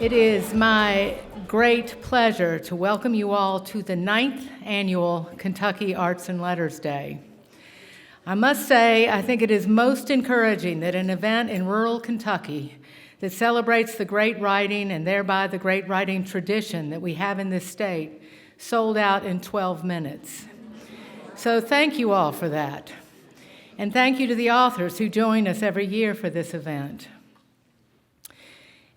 It is my great pleasure to welcome you all to the 9th annual Kentucky Arts and Letters Day. I must say, I think it is most encouraging that an event in rural Kentucky that celebrates the great writing and thereby the great writing tradition that we have in this state sold out in 12 minutes. So thank you all for that. And thank you to the authors who join us every year for this event.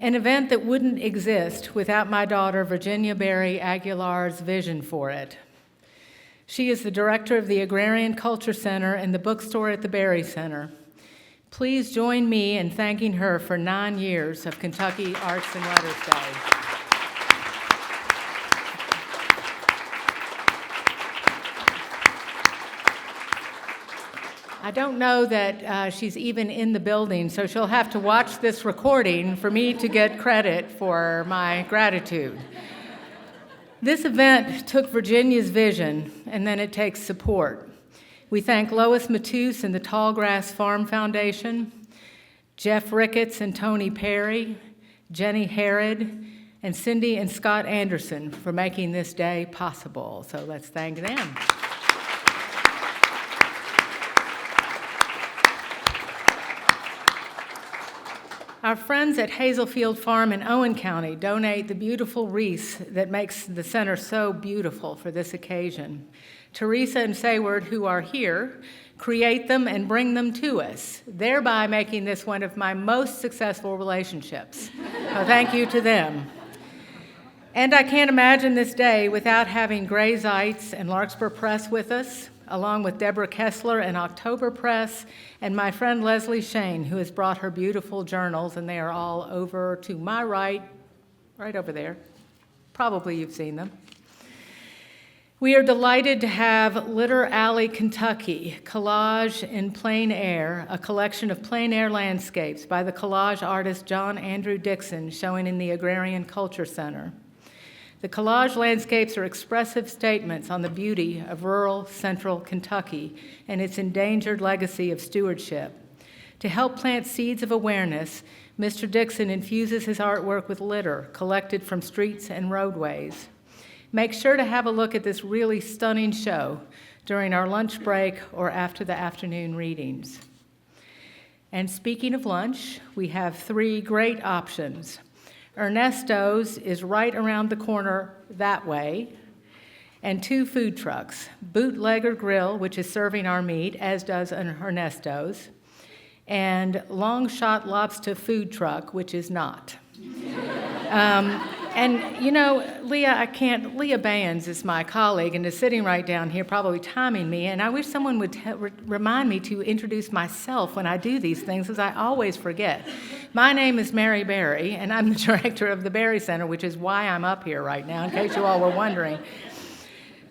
An event that wouldn't exist without my daughter, Virginia Berry Aguilar's vision for it. She is the director of the Agrarian Culture Center and the bookstore at the Berry Center. Please join me in thanking her for 9 years of Kentucky Arts and Letters Day. I don't know that she's even in the building, so she'll have to watch this recording for me to get credit for my gratitude. This event took Virginia's vision, and then it takes support. We thank Lois Matus and the Tallgrass Farm Foundation, Jeff Ricketts and Tony Perry, Jenny Herod, and Cindy and Scott Anderson for making this day possible. So let's thank them. Our friends at Hazelfield Farm in Owen County donate the beautiful wreaths that makes the center so beautiful for this occasion. Teresa and Sayward, who are here, create them and bring them to us, thereby making this one of my most successful relationships. So thank you to them. And I can't imagine this day without having Gray Zeitz and Larkspur Press with us, along with Deborah Kessler and October Press, and my friend Leslie Shane, who has brought her beautiful journals, and they are all over to my right over there. Probably you've seen them. We are delighted to have Litter Alley, Kentucky, Collage in Plein Air, a collection of plein air landscapes by the collage artist John Andrew Dixon, showing in the Agrarian Culture Center. The collage landscapes are expressive statements on the beauty of rural central Kentucky and its endangered legacy of stewardship. To help plant seeds of awareness, Mr. Dixon infuses his artwork with litter collected from streets and roadways. Make sure to have a look at this really stunning show during our lunch break or after the afternoon readings. And speaking of lunch, we have 3 great options. Ernesto's is right around the corner that way, and 2 food trucks, Bootlegger Grill, which is serving our meat, as does an Ernesto's, and Long Shot Lobster Food Truck, which is not. And you know, Leah Bayens is my colleague and is sitting right down here probably timing me, and I wish someone would remind me to introduce myself when I do these things, as I always forget. My name is Mary Berry, and I'm the director of the Berry Center, which is why I'm up here right now, in case you all were wondering.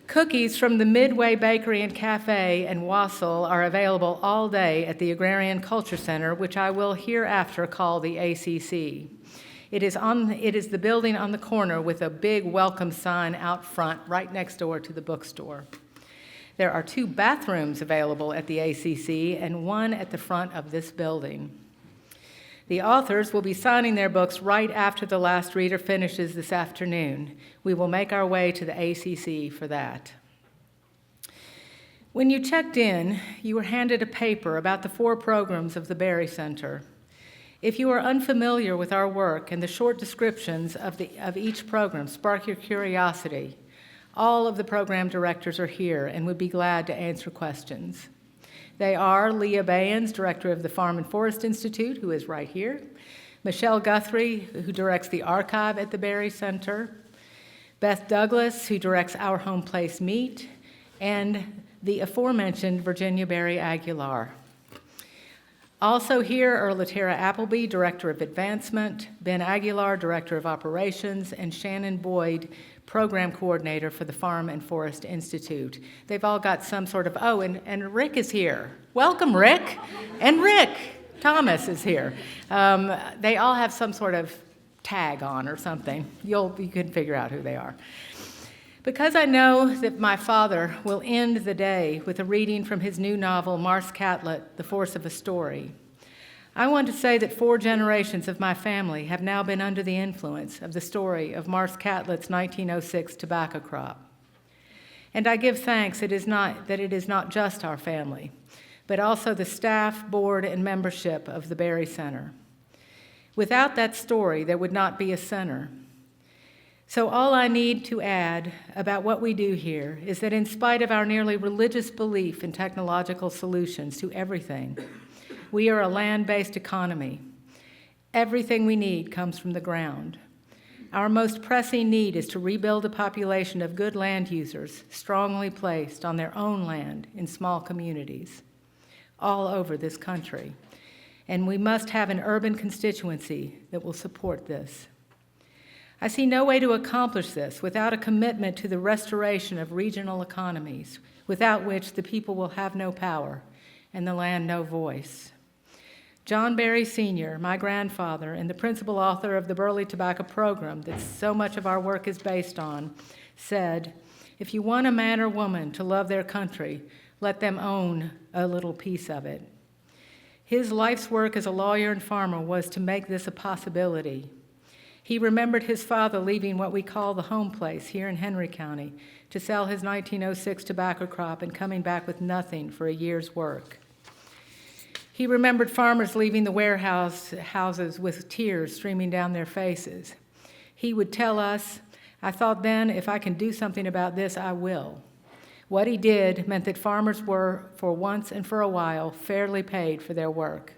Cookies from the Midway Bakery and Cafe and Wassail are available all day at the Agrarian Culture Center, which I will hereafter call the ACC. It is the building on the corner with a big welcome sign out front right next door to the bookstore. There are 2 bathrooms available at the ACC and 1 at the front of this building. The authors will be signing their books right after the last reader finishes this afternoon. We will make our way to the ACC for that. When you checked in, you were handed a paper about the 4 programs of the Berry Center. If you are unfamiliar with our work and the short descriptions of each program spark your curiosity, all of the program directors are here and would be glad to answer questions. They are Leah Bayens, director of the Farm and Forest Institute, who is right here, Michelle Guthrie, who directs the archive at the Berry Center, Beth Douglas, who directs Our Home Place Meet, and the aforementioned Virginia Berry Aguilar. Also here are Latera Appleby, Director of Advancement, Ben Aguilar, Director of Operations, and Shannon Boyd, Program Coordinator for the Farm and Forest Institute. They've all got some sort of, and Rick is here. Welcome, Rick. And Rick Thomas is here. They all have some sort of tag on or something. You can figure out who they are. Because I know that my father will end the day with a reading from his new novel, Mars Catlett, The Force of a Story, I want to say that 4 generations of my family have now been under the influence of the story of Martha Catlett's 1906 tobacco crop. And I give thanks that it is not just our family, but also the staff, board, and membership of the Berry Center. Without that story, there would not be a center. So all I need to add about what we do here is that in spite of our nearly religious belief in technological solutions to everything, we are a land-based economy. Everything we need comes from the ground. Our most pressing need is to rebuild a population of good land users strongly placed on their own land in small communities all over this country. And we must have an urban constituency that will support this. I see no way to accomplish this without a commitment to the restoration of regional economies, without which the people will have no power and the land no voice. John Berry Sr., my grandfather, and the principal author of the Burley Tobacco Program that so much of our work is based on, said, "If you want a man or woman to love their country, let them own a little piece of it." His life's work as a lawyer and farmer was to make this a possibility. He remembered his father leaving what we call the home place here in Henry County to sell his 1906 tobacco crop and coming back with nothing for a year's work. He remembered farmers leaving the warehouses with tears streaming down their faces. He would tell us, "I thought then, if I can do something about this, I will." What he did meant that farmers were, for once and for a while, fairly paid for their work.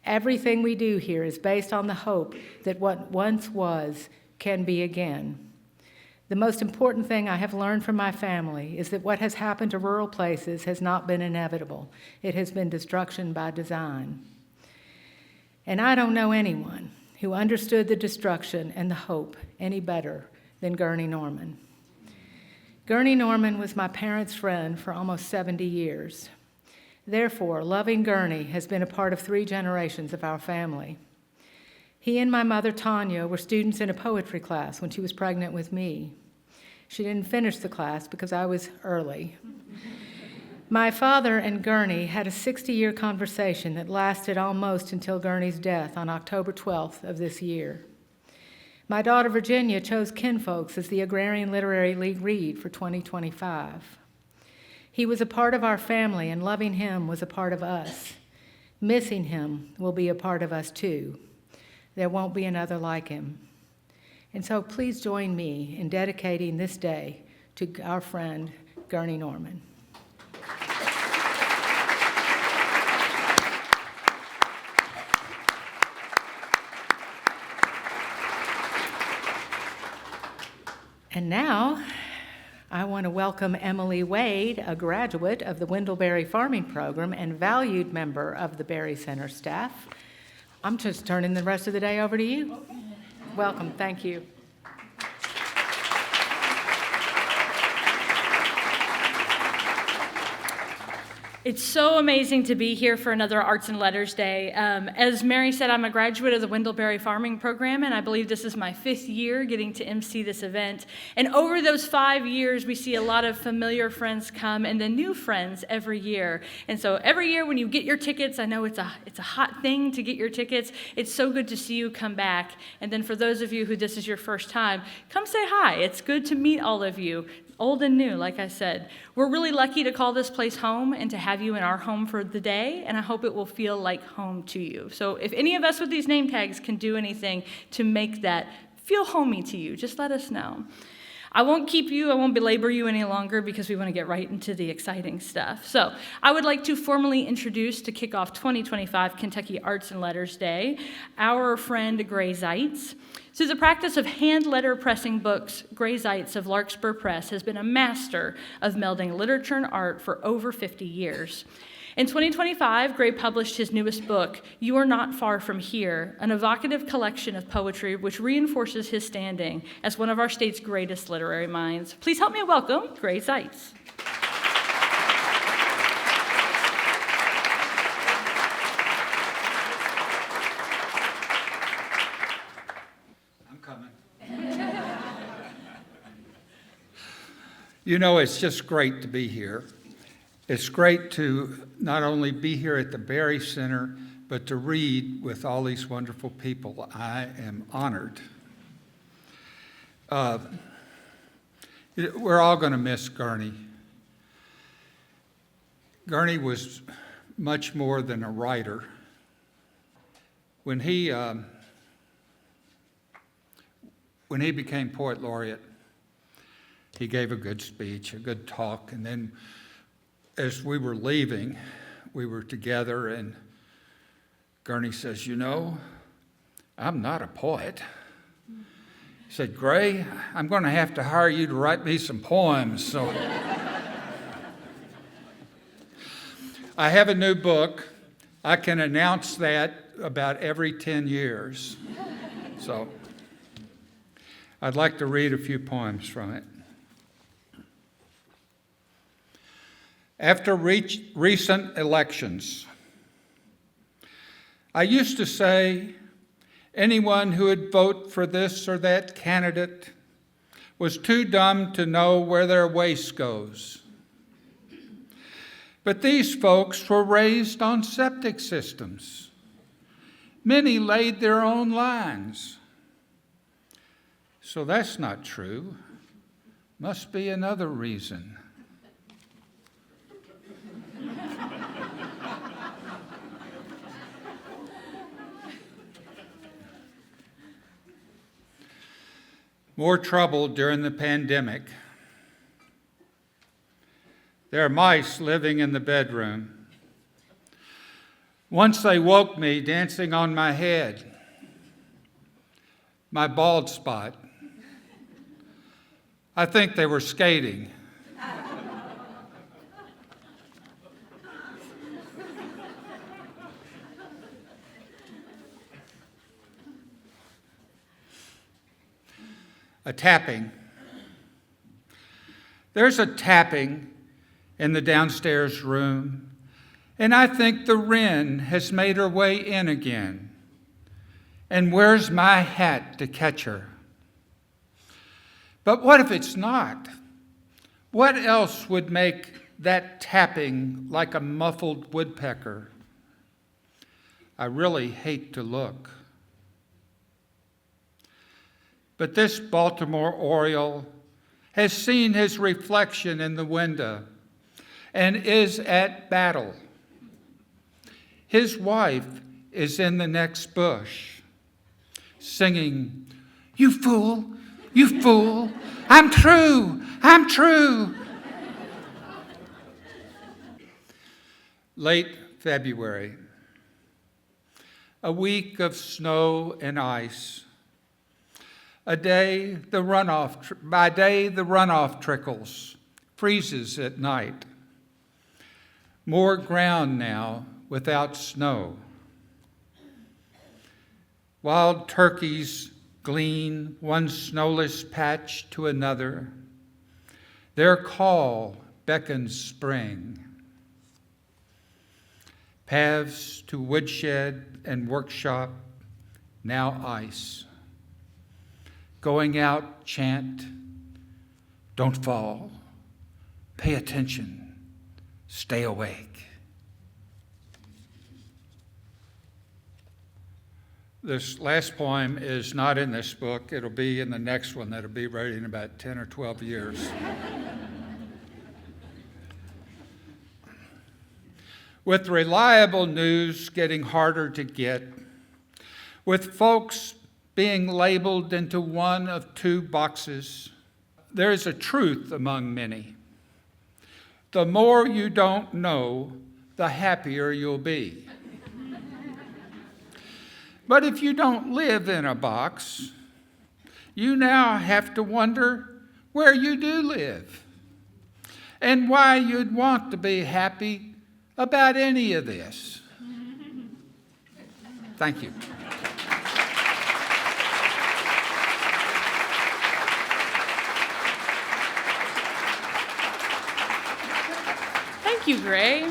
Everything we do here is based on the hope that what once was can be again. The most important thing I have learned from my family is that what has happened to rural places has not been inevitable. It has been destruction by design. And I don't know anyone who understood the destruction and the hope any better than Gurney Norman. Gurney Norman was my parents' friend for almost 70 years. Therefore, loving Gurney has been a part of 3 generations of our family. He and my mother, Tanya, were students in a poetry class when she was pregnant with me. She didn't finish the class because I was early. My father and Gurney had a 60-year conversation that lasted almost until Gurney's death on October 12th of this year. My daughter, Virginia, chose Kinfolks as the Agrarian Literary League Read for 2025. He was a part of our family, and loving him was a part of us. Missing him will be a part of us, too. There won't be another like him. And so please join me in dedicating this day to our friend, Gurney Norman. And now, I want to welcome Emily Wade, a graduate of the Wendell Berry Farming Program and valued member of the Berry Center staff. I'm just turning the rest of the day over to you. Welcome, thank you. It's so amazing to be here for another Arts and Letters Day. As Mary said, I'm a graduate of the Wendell Berry Farming Program, and I believe this is my 5th year getting to MC this event. And over those 5 years, we see a lot of familiar friends come and then new friends every year. And so every year when you get your tickets, I know it's a hot thing to get your tickets. It's so good to see you come back. And then for those of you who this is your first time, come say hi. It's good to meet all of you. Old and new, like I said. We're really lucky to call this place home and to have you in our home for the day, and I hope it will feel like home to you. So if any of us with these name tags can do anything to make that feel homey to you, just let us know. I won't belabor you any longer because we want to get right into the exciting stuff. So I would like to formally introduce, to kick off 2025 Kentucky Arts and Letters Day, our friend Gray Zeitz. Through the practice of hand letter pressing books, Gray Zeitz of Larkspur Press has been a master of melding literature and art for over 50 years. In 2025, Gray published his newest book, You Are Not Far From Here, an evocative collection of poetry which reinforces his standing as one of our state's greatest literary minds. Please help me welcome Gray Zeitz. You know, it's just great to be here. It's great to not only be here at the Berry Center, but to read with all these wonderful people, I am honored. We're all going to miss Gurney. Gurney was much more than a writer. When he became Poet Laureate, he gave a good speech, a good talk, and then as we were leaving, we were together, and Gurney says, "You know, I'm not a poet." He said, "Gray, I'm going to have to hire you to write me some poems." So I have a new book. I can announce that about every 10 years. So I'd like to read a few poems from it. After recent elections, I used to say anyone who would vote for this or that candidate was too dumb to know where their waste goes. But these folks were raised on septic systems. Many laid their own lines. So that's not true. Must be another reason. More trouble during the pandemic. There are mice living in the bedroom. Once they woke me dancing on my head, my bald spot. I think they were skating. A tapping. There's a tapping in the downstairs room, and I think the wren has made her way in again. And where's my hat to catch her? But what if it's not? What else would make that tapping like a muffled woodpecker? I really hate to look. But this Baltimore Oriole has seen his reflection in the window and is at battle. His wife is in the next bush, singing, "You fool, you fool, I'm true, I'm true." Late February, a week of snow and ice. By day, the runoff trickles, freezes at night. More ground now without snow. Wild turkeys glean one snowless patch to another. Their call beckons spring. Paths to woodshed and workshop, now ice. Going out, chant, don't fall, pay attention, stay awake. This last poem is not in this book. It'll be in the next one that'll be ready in about 10 or 12 years. With reliable news getting harder to get, with folks being labeled into one of two boxes, there is a truth among many. The more you don't know, the happier you'll be. But if you don't live in a box, you now have to wonder where you do live and why you'd want to be happy about any of this. Thank you. Thank you, Gray.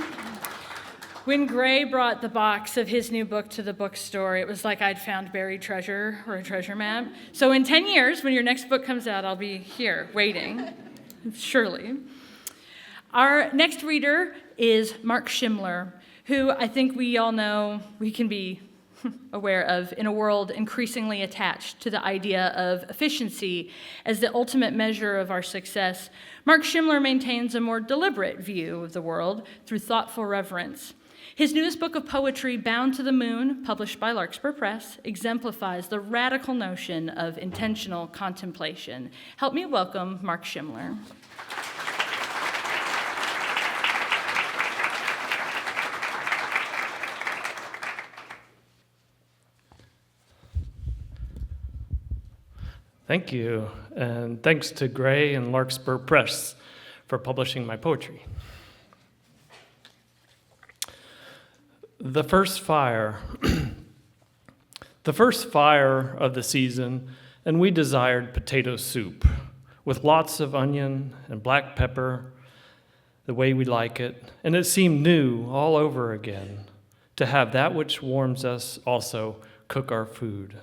When Gray brought the box of his new book to the bookstore, it was like I'd found buried treasure or a treasure map. So in 10 years, when your next book comes out, I'll be here waiting, surely. Our next reader is Mark Schimoeller, who I think we all know we can be aware of in a world increasingly attached to the idea of efficiency as the ultimate measure of our success. Mark Schimoeller maintains a more deliberate view of the world through thoughtful reverence. His newest book of poetry, Bound to the Moon, published by Larkspur Press, exemplifies the radical notion of intentional contemplation. Help me welcome Mark Schimoeller. Thank you, and thanks to Gray and Larkspur Press for publishing my poetry. The first fire. The first fire of the season, and we desired potato soup with lots of onion and black pepper, the way we like it, and it seemed new all over again to have that which warms us also cook our food.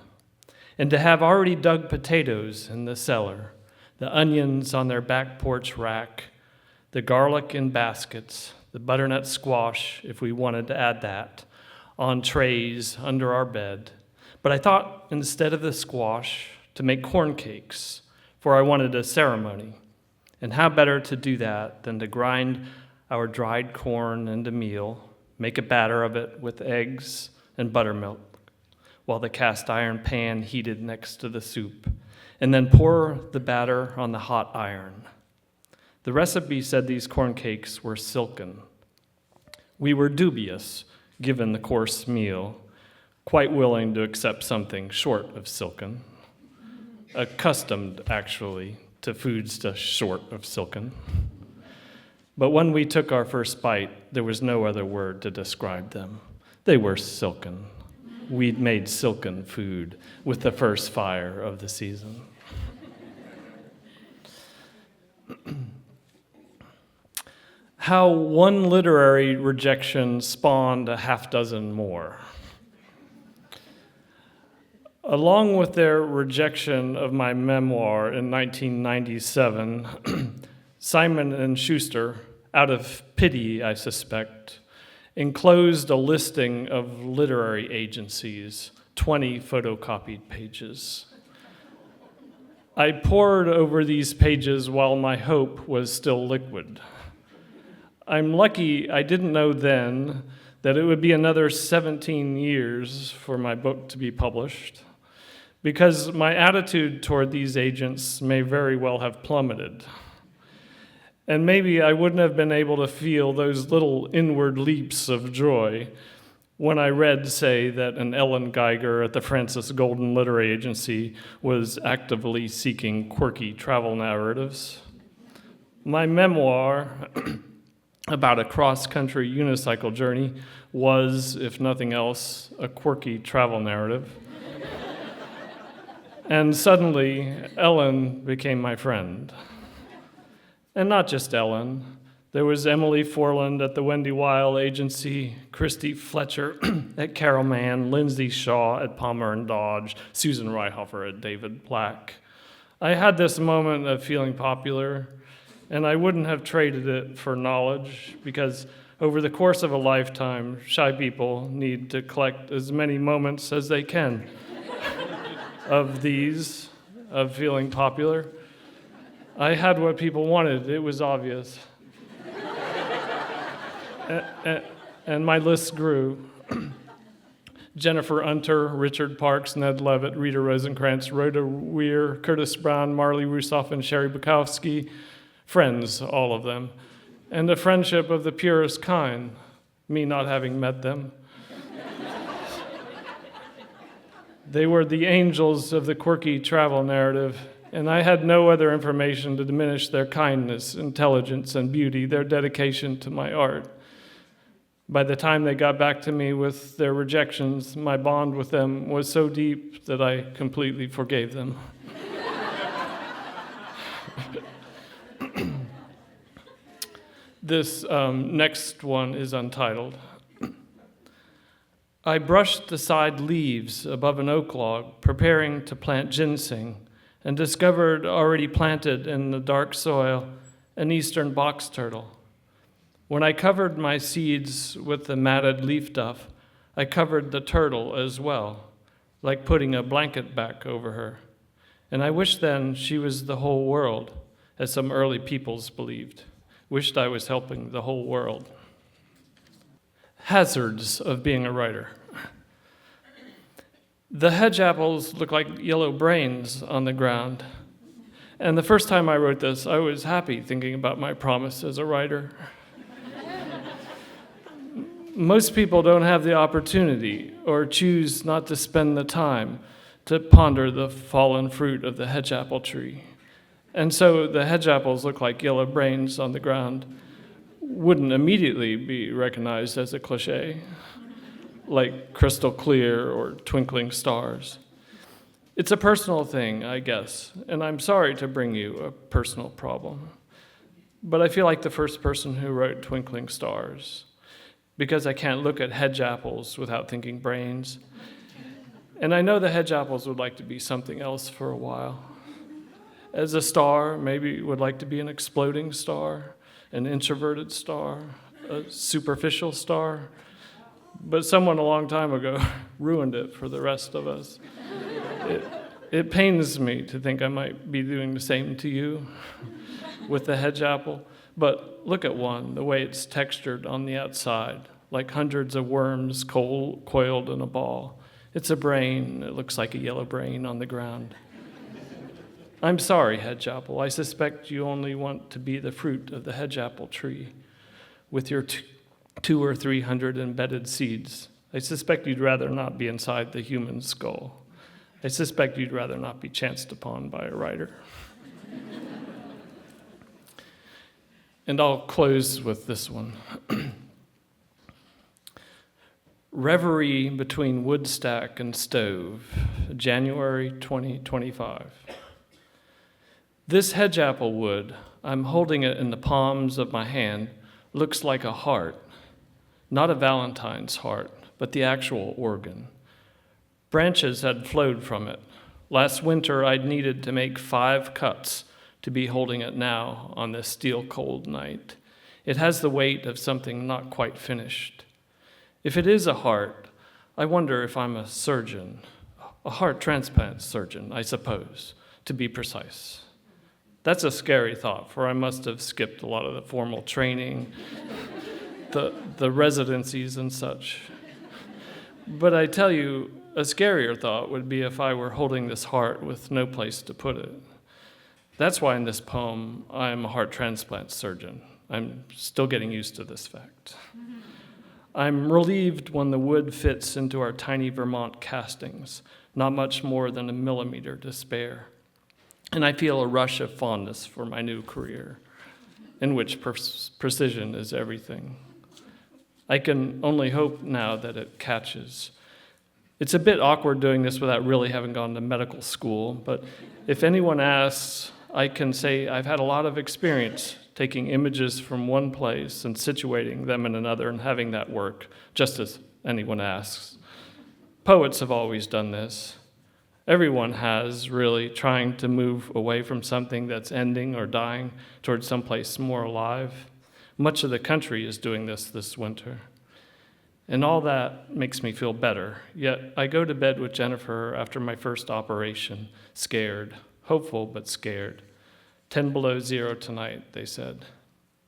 And to have already dug potatoes in the cellar, the onions on their back porch rack, the garlic in baskets, the butternut squash, if we wanted to add that, on trays under our bed. But I thought instead of the squash, to make corn cakes, for I wanted a ceremony. And how better to do that than to grind our dried corn into meal, make a batter of it with eggs and buttermilk, while the cast iron pan heated next to the soup, and then pour the batter on the hot iron. The recipe said these corn cakes were silken. We were dubious, given the course meal, quite willing to accept something short of silken, accustomed, actually, to foods just short of silken. But when we took our first bite, there was no other word to describe them. They were silken. We'd made silken food with the first fire of the season. How one literary rejection spawned a half dozen more. Along with their rejection of my memoir in 1997, Simon & Schuster, out of pity, I suspect, enclosed a listing of literary agencies, 20 photocopied pages. I pored over these pages while my hope was still liquid. I'm lucky I didn't know then that it would be another 17 years for my book to be published, because my attitude toward these agents may very well have plummeted. And maybe I wouldn't have been able to feel those little inward leaps of joy when I read, say, that an Ellen Geiger at the Francis Golden Literary Agency was actively seeking quirky travel narratives. My memoir about a cross-country unicycle journey was, if nothing else, a quirky travel narrative. And suddenly, Ellen became my friend. And not just Ellen. There was Emily Forland at the Wendy Weil Agency, Christy Fletcher at Carol Mann, Lindsay Shaw at Palmer and Dodge, Susan Reihofer at David Black. I had this moment of feeling popular, and I wouldn't have traded it for knowledge, because over the course of a lifetime, shy people need to collect as many moments as they can of feeling popular. I had what people wanted. It was obvious. And my list grew. Jennifer Unter, Richard Parks, Ned Levitt, Rita Rosenkrantz, Rhoda Weir, Curtis Brown, Marley Rusoff, and Sherry Bukowski. Friends, all of them. And a friendship of the purest kind, me not having met them. They were the angels of the quirky travel narrative, and I had no other information to diminish their kindness, intelligence, and beauty, their dedication to my art. By the time they got back to me with their rejections, my bond with them was so deep that I completely forgave them. This next one is untitled. I brushed the side leaves above an oak log, preparing to plant ginseng, and discovered already planted in the dark soil an eastern box turtle. When I covered my seeds with the matted leaf duff, I covered the turtle as well, like putting a blanket back over her. And I wished then she was the whole world, as some early peoples believed. Wished I was helping the whole world. Hazards of being a writer. The hedge apples look like yellow brains on the ground. And the first time I wrote this, I was happy thinking about my promise as a writer. Most people don't have the opportunity or choose not to spend the time to ponder the fallen fruit of the hedge apple tree. And so the hedge apples look like yellow brains on the ground wouldn't immediately be recognized as a cliche, like crystal clear or twinkling stars. It's a personal thing, I guess, and I'm sorry to bring you a personal problem. But I feel like the first person who wrote Twinkling Stars, because I can't look at hedge apples without thinking brains. And I know the hedge apples would like to be something else for a while. As a star, maybe would like to be an exploding star, an introverted star, a superficial star. But someone a long time ago ruined it for the rest of us. It pains me to think I might be doing the same to you with the hedge apple. But look at one, the way it's textured on the outside, like hundreds of worms coiled in a ball. It's a brain. It looks like a yellow brain on the ground. I'm sorry, hedge apple. I suspect you only want to be the fruit of the hedge apple tree with your 200 or 300 embedded seeds. I suspect you'd rather not be inside the human skull. I suspect you'd rather not be chanced upon by a writer. And I'll close with this one. Reverie between woodstack and stove, January 2025. This hedge apple wood, I'm holding it in the palms of my hand, looks like a heart. Not a Valentine's heart, but the actual organ. Branches had flowed from it. Last winter, I'd needed to make 5 cuts to be holding it now on this steel-cold night. It has the weight of something not quite finished. If it is a heart, I wonder if I'm a surgeon, a heart transplant surgeon, I suppose, to be precise. That's a scary thought, for I must have skipped a lot of the formal training, the residencies and such. But I tell you, a scarier thought would be if I were holding this heart with no place to put it. That's why in this poem, I'm a heart transplant surgeon. I'm still getting used to this fact. I'm relieved when the wood fits into our tiny Vermont castings, not much more than a millimeter to spare. And I feel a rush of fondness for my new career, in which precision is everything. I can only hope now that it catches. It's a bit awkward doing this without really having gone to medical school, but if anyone asks, I can say I've had a lot of experience taking images from one place and situating them in another and having that work, just as anyone asks. Poets have always done this. Everyone has, really, trying to move away from something that's ending or dying towards someplace more alive. Much of the country is doing this winter. And all that makes me feel better. Yet I go to bed with Jennifer after my first operation, scared, hopeful but scared. 10 below zero tonight, they said.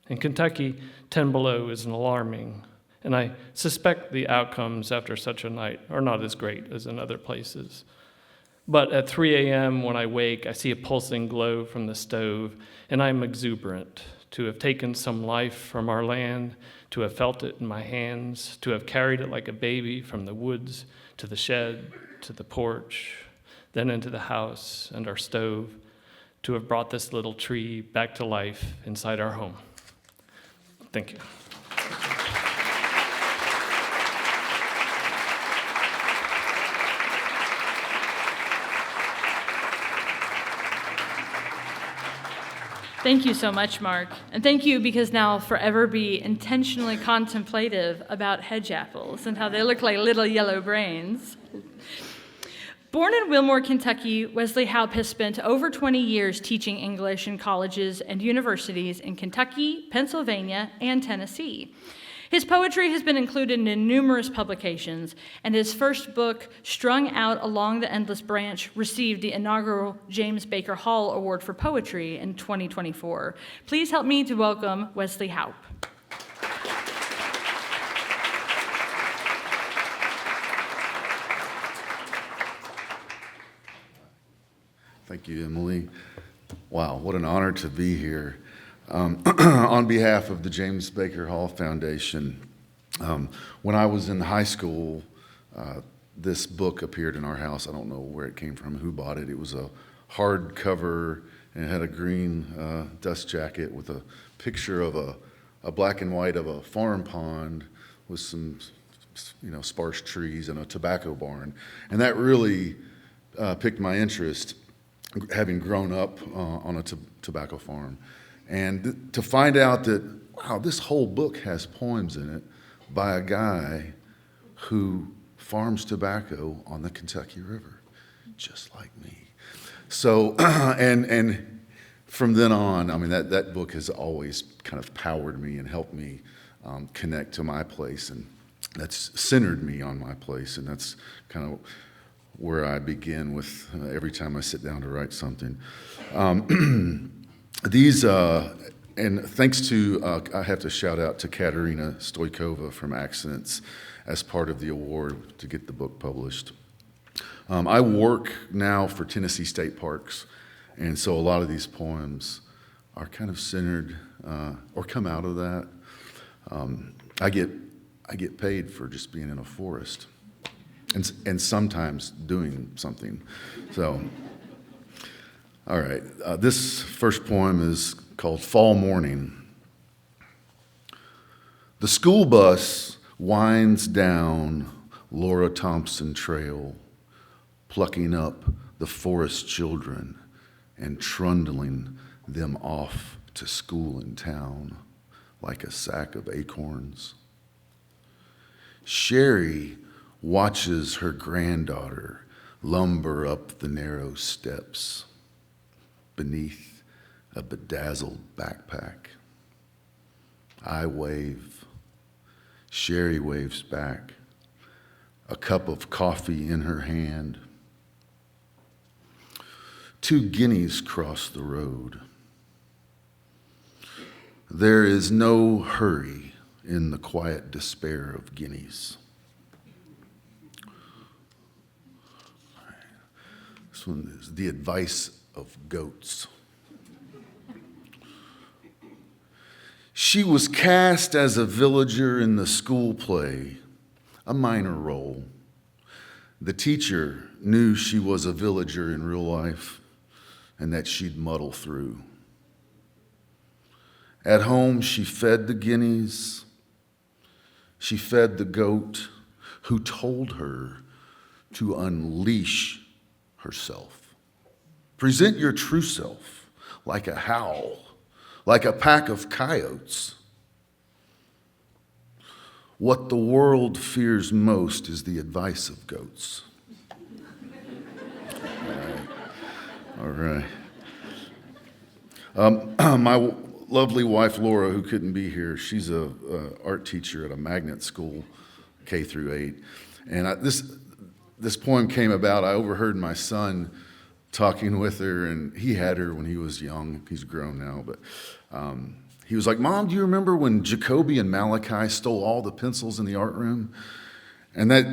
In Kentucky, 10 below is alarming, and I suspect the outcomes after such a night are not as great as in other places. But at 3 a.m. when I wake, I see a pulsing glow from the stove, and I'm exuberant to have taken some life from our land, to have felt it in my hands, to have carried it like a baby from the woods to the shed, to the porch, then into the house and our stove, to have brought this little tree back to life inside our home. Thank you. Thank you so much, Mark. And thank you because now I'll forever be intentionally contemplative about hedge apples and how they look like little yellow brains. Born in Wilmore, Kentucky, Wesley Houp has spent over 20 years teaching English in colleges and universities in Kentucky, Pennsylvania, and Tennessee. His poetry has been included in numerous publications, and his first book, Strung Out Along the Endless Branch, received the inaugural James Baker Hall Award for Poetry in 2024. Please help me to welcome Wesley Houp. Thank you, Emily. Wow, what an honor to be here. On behalf of the James Baker Hall Foundation, when I was in high school, this book appeared in our house. I don't know where it came from, who bought it. It was a hardcover, and it had a green dust jacket with a picture of a black and white of a farm pond with some, sparse trees and a tobacco barn. And that really piqued my interest, having grown up on a tobacco farm. And to find out that, wow, this whole book has poems in it by a guy who farms tobacco on the Kentucky River, just like me. So, and from then on, I mean, that book has always kind of powered me and helped me connect to my place, and that's centered me on my place, and that's kind of where I begin with every time I sit down to write something. And thanks to, I have to shout out to Katerina Stoikova from Accents as part of the award to get the book published. I work now for Tennessee State Parks, and so a lot of these poems are kind of centered or come out of that. I get paid for just being in a forest and sometimes doing something. So, all right, this first poem is called Fall Morning. The school bus winds down Laura Thompson Trail, plucking up the forest children and trundling them off to school in town like a sack of acorns. Sherry watches her granddaughter lumber up the narrow steps beneath a bedazzled backpack. I wave. Sherry waves back, a cup of coffee in her hand. 2 guineas cross the road. There is no hurry in the quiet despair of guineas. This one is the advice of goats. She was cast as a villager in the school play, a minor role. The teacher knew she was a villager in real life and that she'd muddle through. At home, she fed the guineas. She fed the goat who told her to unleash herself. Present your true self like a howl, like a pack of coyotes. What the world fears most is the advice of goats. All right. My lovely wife, Laura, who couldn't be here, she's a art teacher at a magnet school, K through 8. And this poem came about, I overheard my son talking with her, and he had her when he was young. He's grown now, but he was like, "Mom, do you remember when Jacoby and Malachi stole all the pencils in the art room?" And that,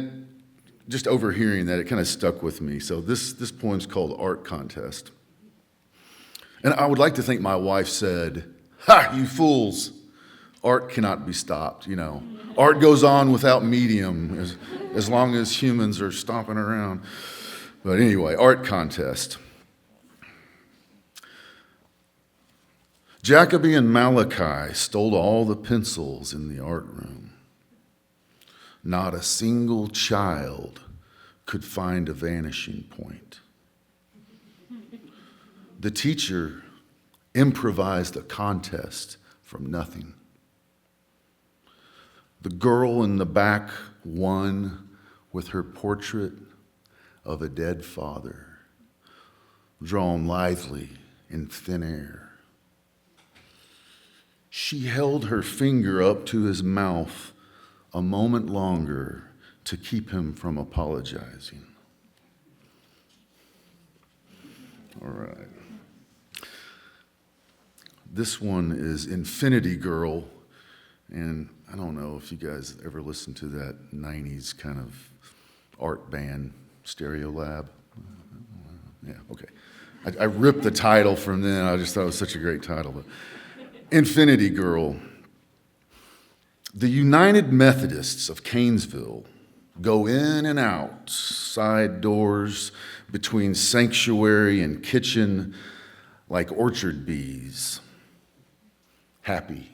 just overhearing that, it kind of stuck with me. So this poem's called Art Contest. And I would like to think my wife said, "Ha, you fools, art cannot be stopped, you know. Art goes on without medium as long as humans are stomping around." But anyway, Art Contest. Jacoby and Malachi stole all the pencils in the art room. Not a single child could find a vanishing point. The teacher improvised a contest from nothing. The girl in the back won with her portrait of a dead father, drawn lithely in thin air. She held her finger up to his mouth a moment longer to keep him from apologizing. All right. This one is Infinity Girl, and I don't know if you guys ever listened to that 90s kind of art band, Stereolab. Yeah, okay. I ripped the title from then. I just thought it was such a great title. But Infinity Girl. The United Methodists of Canesville go in and out, side doors between sanctuary and kitchen like orchard bees. Happy,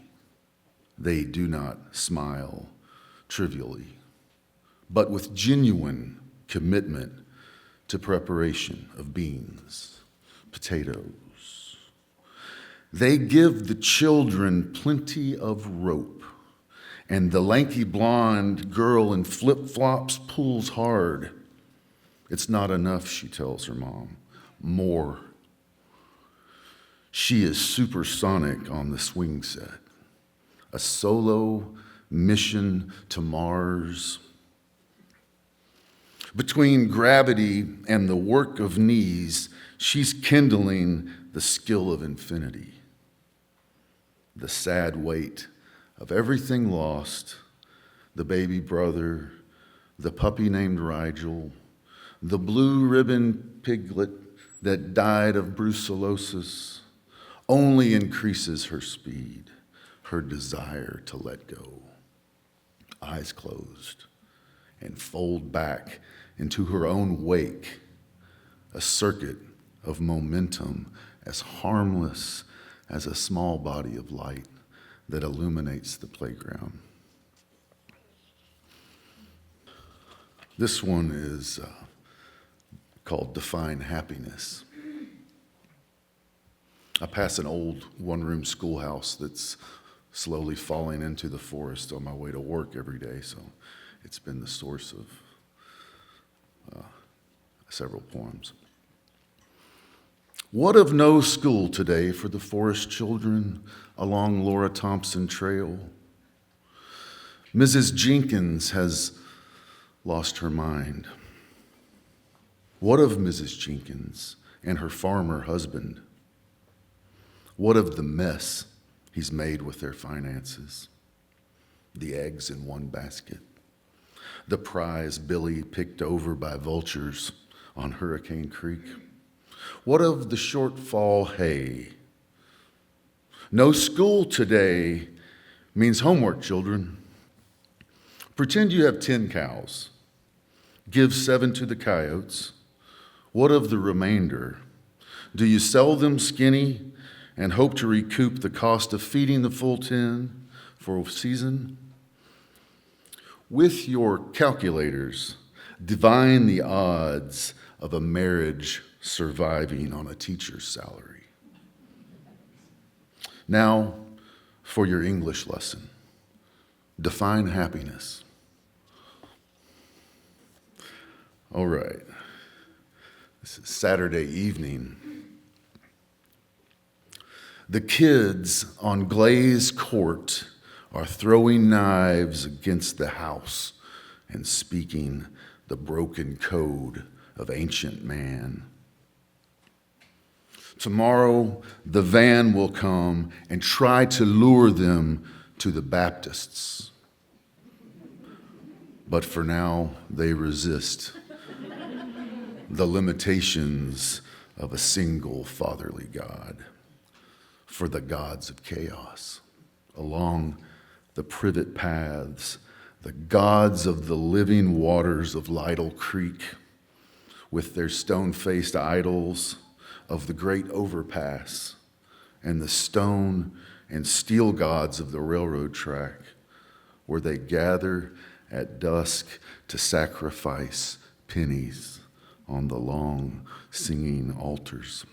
they do not smile trivially, but with genuine commitment to preparation of beans, potatoes. They give the children plenty of rope, and the lanky blonde girl in flip-flops pulls hard. It's not enough, she tells her mom. More. She is supersonic on the swing set. A solo mission to Mars. Between gravity and the work of knees, she's kindling the skill of infinity. The sad weight of everything lost, the baby brother, the puppy named Rigel, the blue ribbon piglet that died of brucellosis, only increases her speed, her desire to let go. Eyes closed and fold back into her own wake, a circuit of momentum as harmless as a small body of light that illuminates the playground. This one is called Define Happiness. I pass an old one-room schoolhouse that's slowly falling into the forest on my way to work every day, so it's been the source of several poems. What of no school today for the forest children along Laura Thompson Trail? Mrs. Jenkins has lost her mind. What of Mrs. Jenkins and her farmer husband? What of the mess he's made with their finances? The eggs in one basket, the prize Billy picked over by vultures on Hurricane Creek. What of the shortfall hay? No school today means homework, children. Pretend you have 10 cows. Give 7 to the coyotes. What of the remainder? Do you sell them skinny and hope to recoup the cost of feeding the full 10 for a season? With your calculators, divine the odds of a marriage surviving on a teacher's salary. Now, for your English lesson, define happiness. All right, this is Saturday evening. The kids on Glaze Court are throwing knives against the house and speaking the broken code of ancient man. Tomorrow, the van will come and try to lure them to the Baptists. But for now, they resist the limitations of a single fatherly God. For the gods of chaos, along the privet paths, the gods of the living waters of Lytle Creek, with their stone-faced idols of the great overpass, and the stone and steel gods of the railroad track, where they gather at dusk to sacrifice pennies on the long singing altars.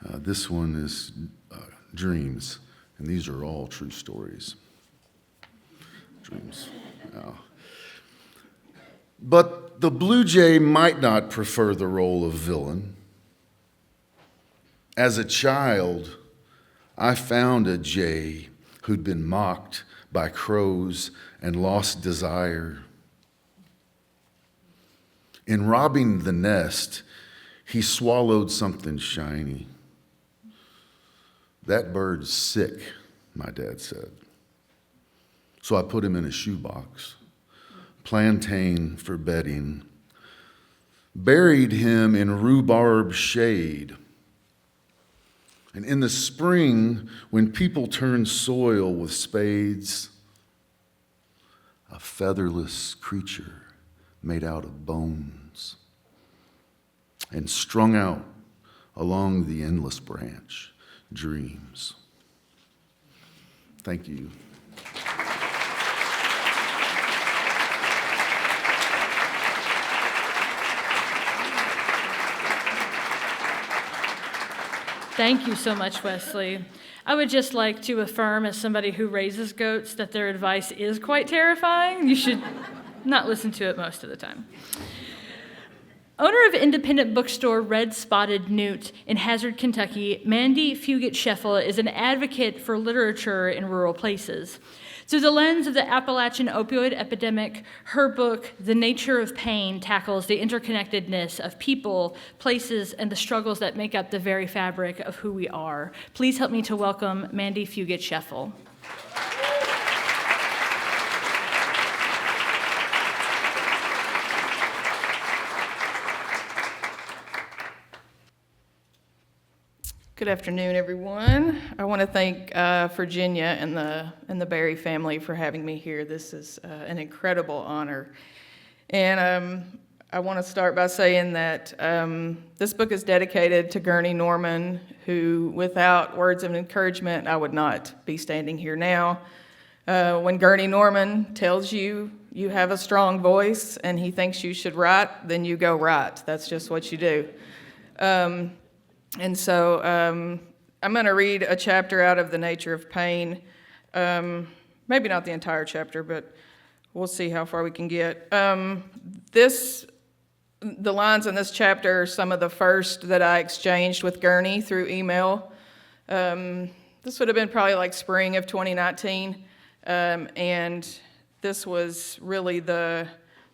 This one is Dreams, and these are all true stories. Dreams. But the blue jay might not prefer the role of villain. As a child, I found a jay who'd been mocked by crows and lost desire. In robbing the nest, he swallowed something shiny. That bird's sick, my dad said. So I put him in a shoebox, plantain for bedding, buried him in rhubarb shade. And in the spring, when people turn soil with spades, a featherless creature made out of bones and strung out along the endless branch, dreams. Thank you. Thank you so much, Wesley. I would just like to affirm, as somebody who raises goats, that their advice is quite terrifying. You should not listen to it most of the time. Owner of independent bookstore Red Spotted Newt in Hazard, Kentucky, Mandi Fugate Sheffel is an advocate for literature in rural places. Through the lens of the Appalachian opioid epidemic, her book, The Nature of Pain, tackles the interconnectedness of people, places, and the struggles that make up the very fabric of who we are. Please help me to welcome Mandi Fugate Sheffel. Good afternoon, everyone. I want to thank Virginia and the Berry family for having me here. This is an incredible honor. And I want to start by saying that this book is dedicated to Gurney Norman, who, without words of encouragement, I would not be standing here now. When Gurney Norman tells you you have a strong voice and he thinks you should write, then you go write. That's just what you do. And so I'm going to read a chapter out of The Nature of Pain. Maybe not the entire chapter, but we'll see how far we can get. The lines in this chapter are some of the first that I exchanged with Gurney through email. This would have been probably like spring of 2019. And this was really the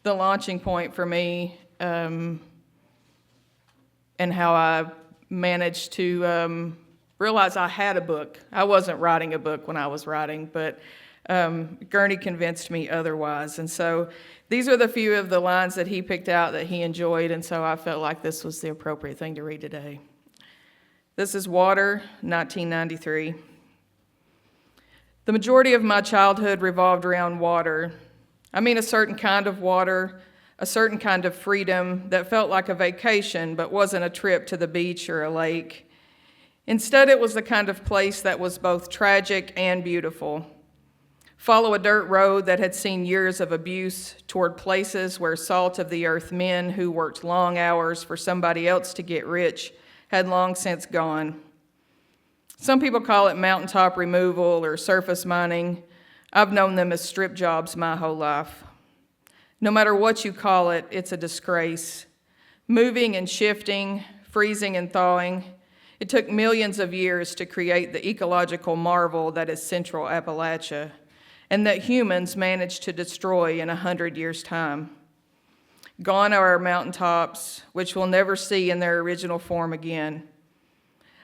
launching point for me and how I managed to realize I had a book. I wasn't writing a book when I was writing, but Gurney convinced me otherwise. And so these are the few of the lines that he picked out that he enjoyed, and so I felt like this was the appropriate thing to read today. This is Water, 1993. The majority of my childhood revolved around water. I mean a certain kind of water, a certain kind of freedom that felt like a vacation but wasn't a trip to the beach or a lake. Instead, it was the kind of place that was both tragic and beautiful. Follow a dirt road that had seen years of abuse toward places where salt-of-the-earth men who worked long hours for somebody else to get rich had long since gone. Some people call it mountaintop removal or surface mining. I've known them as strip jobs my whole life. No matter what you call it, it's a disgrace. Moving and shifting, freezing and thawing, it took millions of years to create the ecological marvel that is Central Appalachia, and that humans managed to destroy in 100 years' time. Gone are our mountaintops, which we'll never see in their original form again.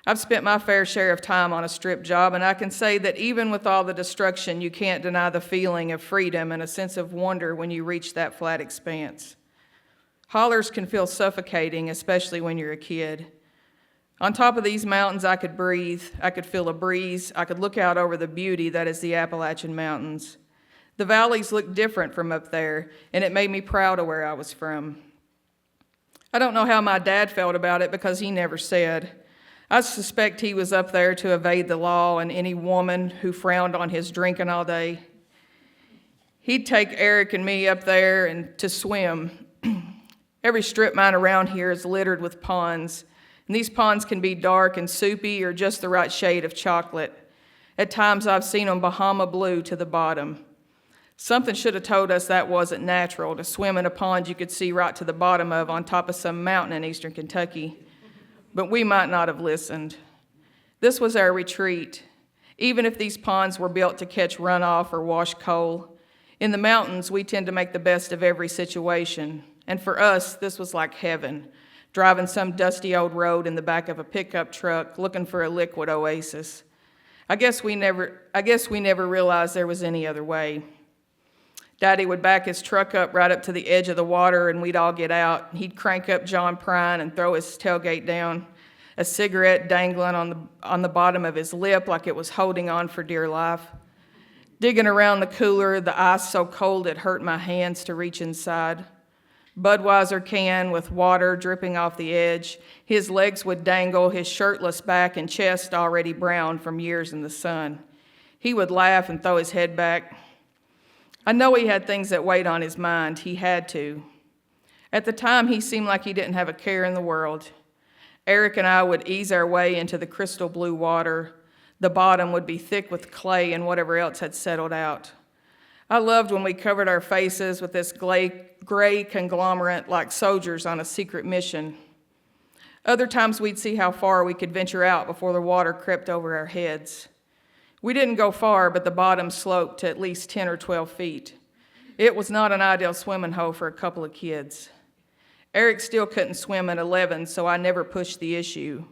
I've spent my fair share of time on a strip job, and I can say that even with all the destruction, you can't deny the feeling of freedom and a sense of wonder when you reach that flat expanse. Hollers can feel suffocating, especially when you're a kid. On top of these mountains, I could breathe, I could feel a breeze, I could look out over the beauty that is the Appalachian Mountains. The valleys looked different from up there, and it made me proud of where I was from. I don't know how my dad felt about it because he never said. I suspect he was up there to evade the law and any woman who frowned on his drinking all day. He'd take Eric and me up there and to swim. Every strip mine around here is littered with ponds, and these ponds can be dark and soupy or just the right shade of chocolate. At times I've seen them Bahama blue to the bottom. Something should have told us that wasn't natural, to swim in a pond you could see right to the bottom of on top of some mountain in eastern Kentucky. But we might not have listened. This was our retreat. Even if these ponds were built to catch runoff or wash coal, in the mountains we tend to make the best of every situation. And for us, this was like heaven, driving some dusty old road in the back of a pickup truck looking for a liquid oasis. I guess we never realized there was any other way. Daddy would back his truck up right up to the edge of the water, and we'd all get out. He'd crank up John Prine and throw his tailgate down, a cigarette dangling on the bottom of his lip like it was holding on for dear life. Digging around the cooler, the ice so cold it hurt my hands to reach inside. Budweiser can with water dripping off the edge. His legs would dangle, his shirtless back and chest already brown from years in the sun. He would laugh and throw his head back. I know he had things that weighed on his mind. He had to. At the time, he seemed like he didn't have a care in the world. Eric and I would ease our way into the crystal blue water. The bottom would be thick with clay and whatever else had settled out. I loved when we covered our faces with this gray conglomerate like soldiers on a secret mission. Other times we'd see how far we could venture out before the water crept over our heads. We didn't go far, but the bottom sloped to at least 10 or 12 feet. It was not an ideal swimming hole for a couple of kids. Eric still couldn't swim at 11, so I never pushed the issue.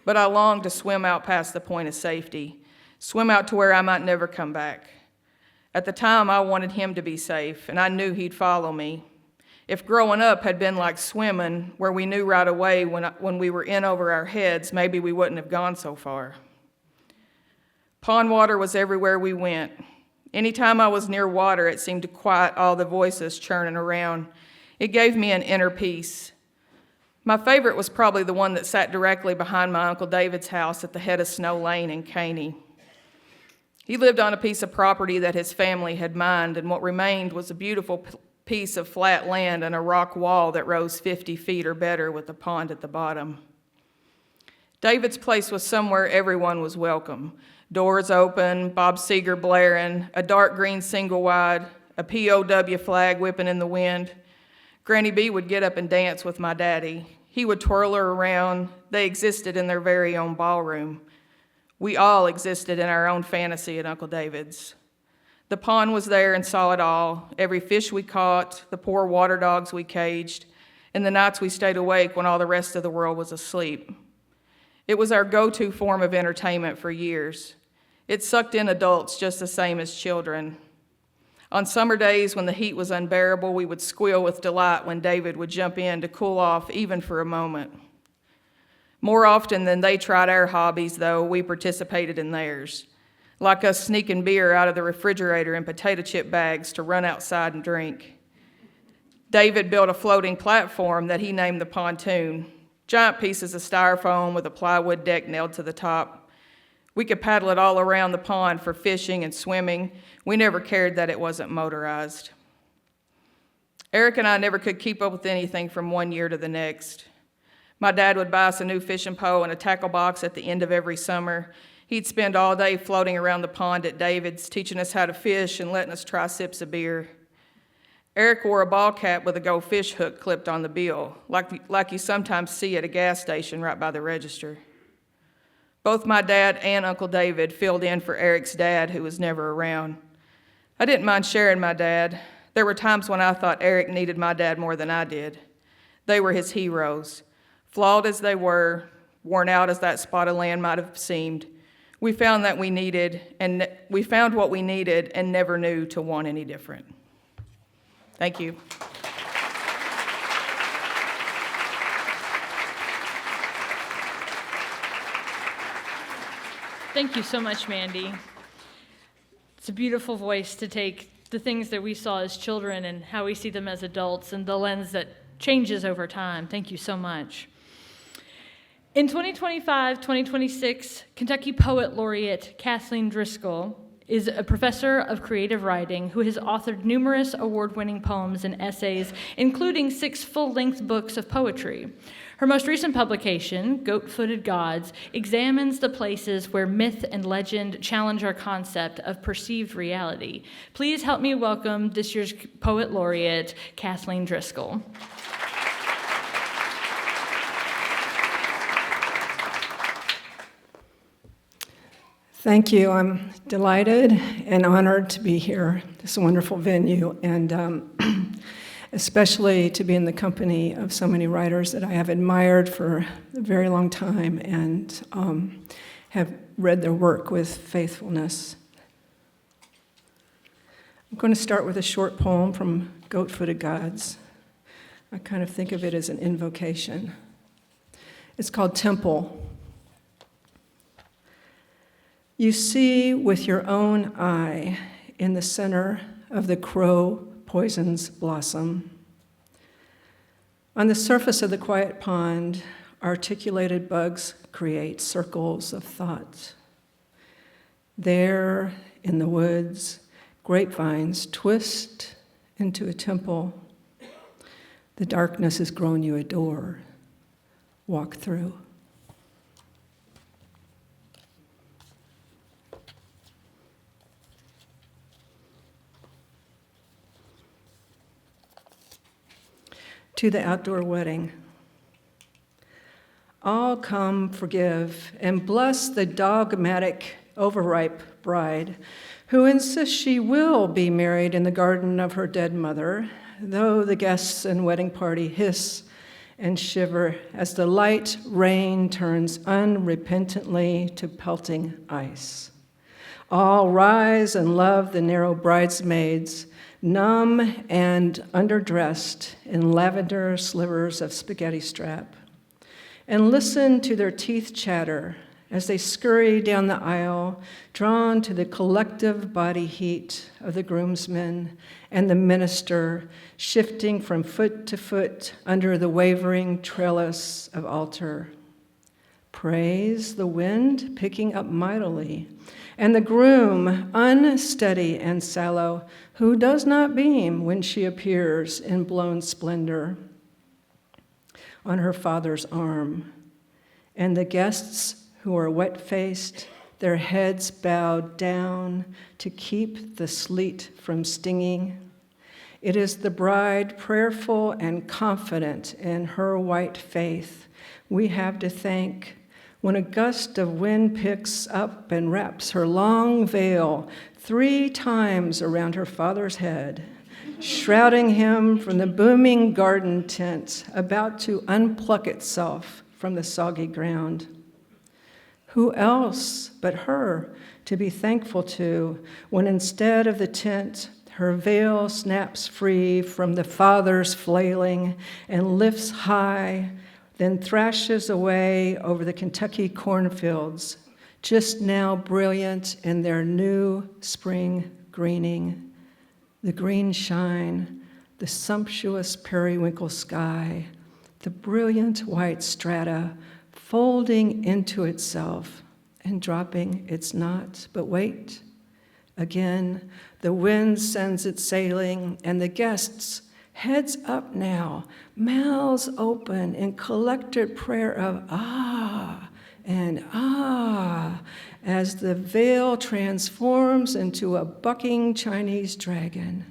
But I longed to swim out past the point of safety, swim out to where I might never come back. At the time, I wanted him to be safe, and I knew he'd follow me. If growing up had been like swimming, where we knew right away when we were in over our heads, maybe we wouldn't have gone so far. Pond water was everywhere we went. Anytime I was near water, it seemed to quiet all the voices churning around. It gave me an inner peace. My favorite was probably the one that sat directly behind my Uncle David's house at the head of Snow Lane in Caney. He lived on a piece of property that his family had mined, and what remained was a beautiful piece of flat land and a rock wall that rose 50 feet or better with a pond at the bottom. David's place was somewhere everyone was welcome. Doors open, Bob Seger blaring, a dark green single wide, a POW flag whipping in the wind. Granny B would get up and dance with my daddy. He would twirl her around. They existed in their very own ballroom. We all existed in our own fantasy at Uncle David's. The pond was there and saw it all, every fish we caught, the poor water dogs we caged, and the nights we stayed awake when all the rest of the world was asleep. It was our go-to form of entertainment for years. It sucked in adults just the same as children. On summer days when the heat was unbearable, we would squeal with delight when David would jump in to cool off even for a moment. More often than they tried our hobbies, though, we participated in theirs, like us sneaking beer out of the refrigerator in potato chip bags to run outside and drink. David built a floating platform that he named the pontoon, giant pieces of styrofoam with a plywood deck nailed to the top. We could paddle it all around the pond for fishing and swimming. We never cared that it wasn't motorized. Eric and I never could keep up with anything from one year to the next. My dad would buy us a new fishing pole and a tackle box at the end of every summer. He'd spend all day floating around the pond at David's, teaching us how to fish and letting us try sips of beer. Eric wore a ball cap with a Go Fish hook clipped on the bill, like you sometimes see at a gas station right by the register. Both my dad and Uncle David filled in for Eric's dad, who was never around. I didn't mind sharing my dad. There were times when I thought Eric needed my dad more than I did. They were his heroes. Flawed as they were, worn out as that spot of land might have seemed, we found what we needed and never knew to want any different. Thank you. Thank you so much, Mandi. It's a beautiful voice to take the things that we saw as children and how we see them as adults and the lens that changes over time. Thank you so much. In 2025-2026, Kentucky Poet Laureate Kathleen Driskell is a professor of creative writing who has authored numerous award-winning poems and essays, including 6 full-length books of poetry. Her most recent publication, Goat-Footed Gods, examines the places where myth and legend challenge our concept of perceived reality. Please help me welcome this year's Poet Laureate, Kathleen Driskell. Thank you. I'm delighted and honored to be here, this wonderful venue, and especially to be in the company of so many writers that I have admired for a very long time and have read their work with faithfulness. I'm going to start with a short poem from Goat-Footed Gods. I kind of think of it as an invocation. It's called Temple. You see with your own eye in the center of the crow poison's blossom. On the surface of the quiet pond, articulated bugs create circles of thought. There in the woods, grapevines twist into a temple. The darkness has grown you a door. Walk through. To the outdoor wedding. All come forgive and bless the dogmatic, overripe bride who insists she will be married in the garden of her dead mother, though the guests and wedding party hiss and shiver as the light rain turns unrepentantly to pelting ice. All rise and love the narrow bridesmaids, numb and underdressed in lavender slivers of spaghetti strap, and listen to their teeth chatter as they scurry down the aisle, drawn to the collective body heat of the groomsmen and the minister, shifting from foot to foot under the wavering trellis of altar. Praise the wind picking up mightily, and the groom, unsteady and sallow, who does not beam when she appears in blown splendor on her father's arm, and the guests who are wet-faced, their heads bowed down to keep the sleet from stinging. It is the bride, prayerful and confident in her white faith, we have to thank when a gust of wind picks up and wraps her long veil 3 times around her father's head, shrouding him from the booming garden tent about to unpluck itself from the soggy ground. Who else but her to be thankful to when instead of the tent, her veil snaps free from the father's flailing and lifts high, then thrashes away over the Kentucky cornfields, just now brilliant in their new spring greening, the green shine, the sumptuous periwinkle sky, the brilliant white strata folding into itself and dropping its knot. But wait, again, the wind sends it sailing, and the guests, heads up now, mouths open in collected prayer of ah and ah, as the veil transforms into a bucking Chinese dragon,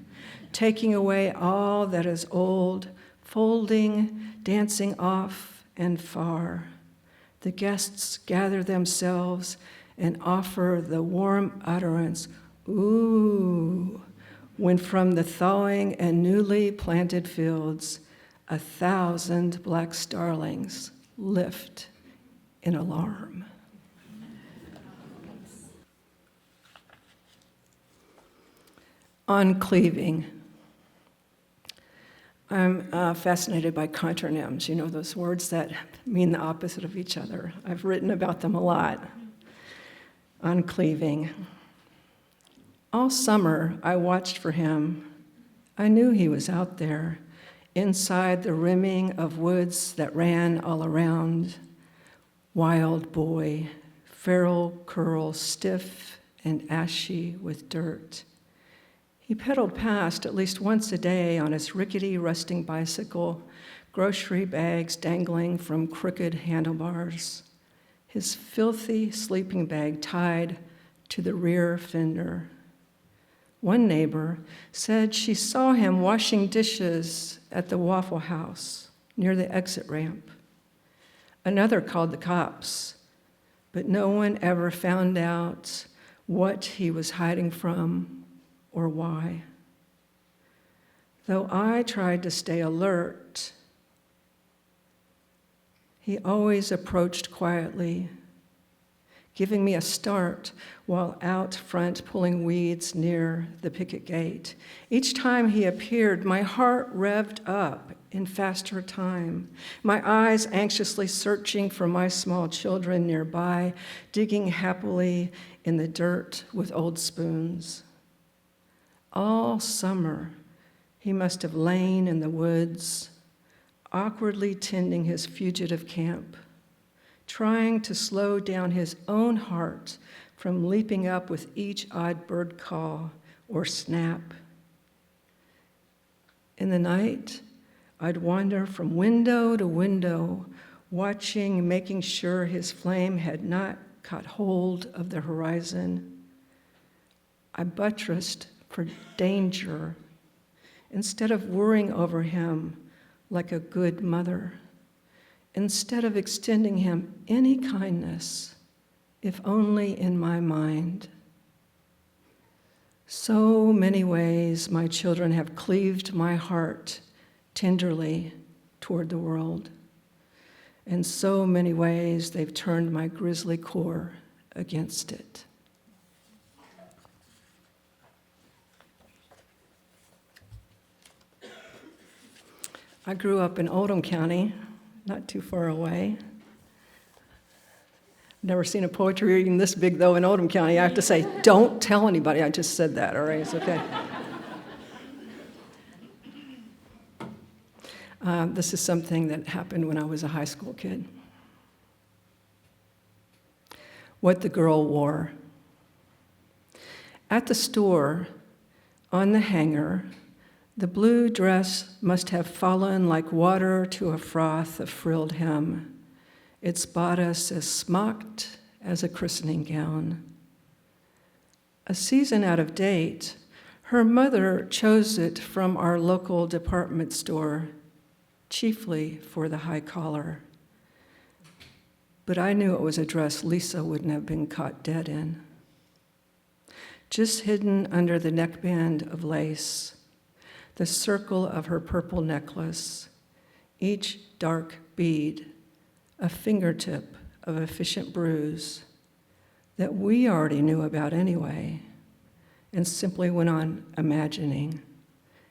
taking away all that is old, folding, dancing off and far. The guests gather themselves and offer the warm utterance, ooh, when from the thawing and newly planted fields, 1,000 black starlings lift in alarm. On cleaving. I'm fascinated by contronyms, those words that mean the opposite of each other. I've written about them a lot. On cleaving. All summer, I watched for him. I knew he was out there, inside the rimming of woods that ran all around. Wild boy, feral curl, stiff and ashy with dirt. He pedaled past at least once a day on his rickety, rusting bicycle, grocery bags dangling from crooked handlebars, his filthy sleeping bag tied to the rear fender. One neighbor said she saw him washing dishes at the Waffle House near the exit ramp. Another called the cops, but no one ever found out what he was hiding from or why. Though I tried to stay alert, he always approached quietly, giving me a start while out front pulling weeds near the picket gate. Each time he appeared, my heart revved up in faster time, my eyes anxiously searching for my small children nearby, digging happily in the dirt with old spoons. All summer, he must have lain in the woods, awkwardly tending his fugitive camp, trying to slow down his own heart from leaping up with each odd bird call or snap. In the night, I'd wander from window to window, watching, making sure his flame had not caught hold of the horizon. I buttressed for danger instead of worrying over him like a good mother, instead of extending him any kindness, if only in my mind. So many ways my children have cleaved my heart tenderly toward the world. In so many ways they've turned my grisly core against it. I grew up in Oldham County, not too far away. Never seen a poetry reading this big, though, in Oldham County. I have to say, don't tell anybody I just said that, all right? It's okay. This is something that happened when I was a high school kid. What the girl wore. At the store, on the hanger, the blue dress must have fallen like water to a froth of frilled hem, its bodice as smocked as a christening gown. A season out of date, her mother chose it from our local department store, chiefly for the high collar. But I knew it was a dress Lisa wouldn't have been caught dead in. Just hidden under the neckband of lace, the circle of her purple necklace, each dark bead, a fingertip of efficient bruise that we already knew about anyway, and simply went on imagining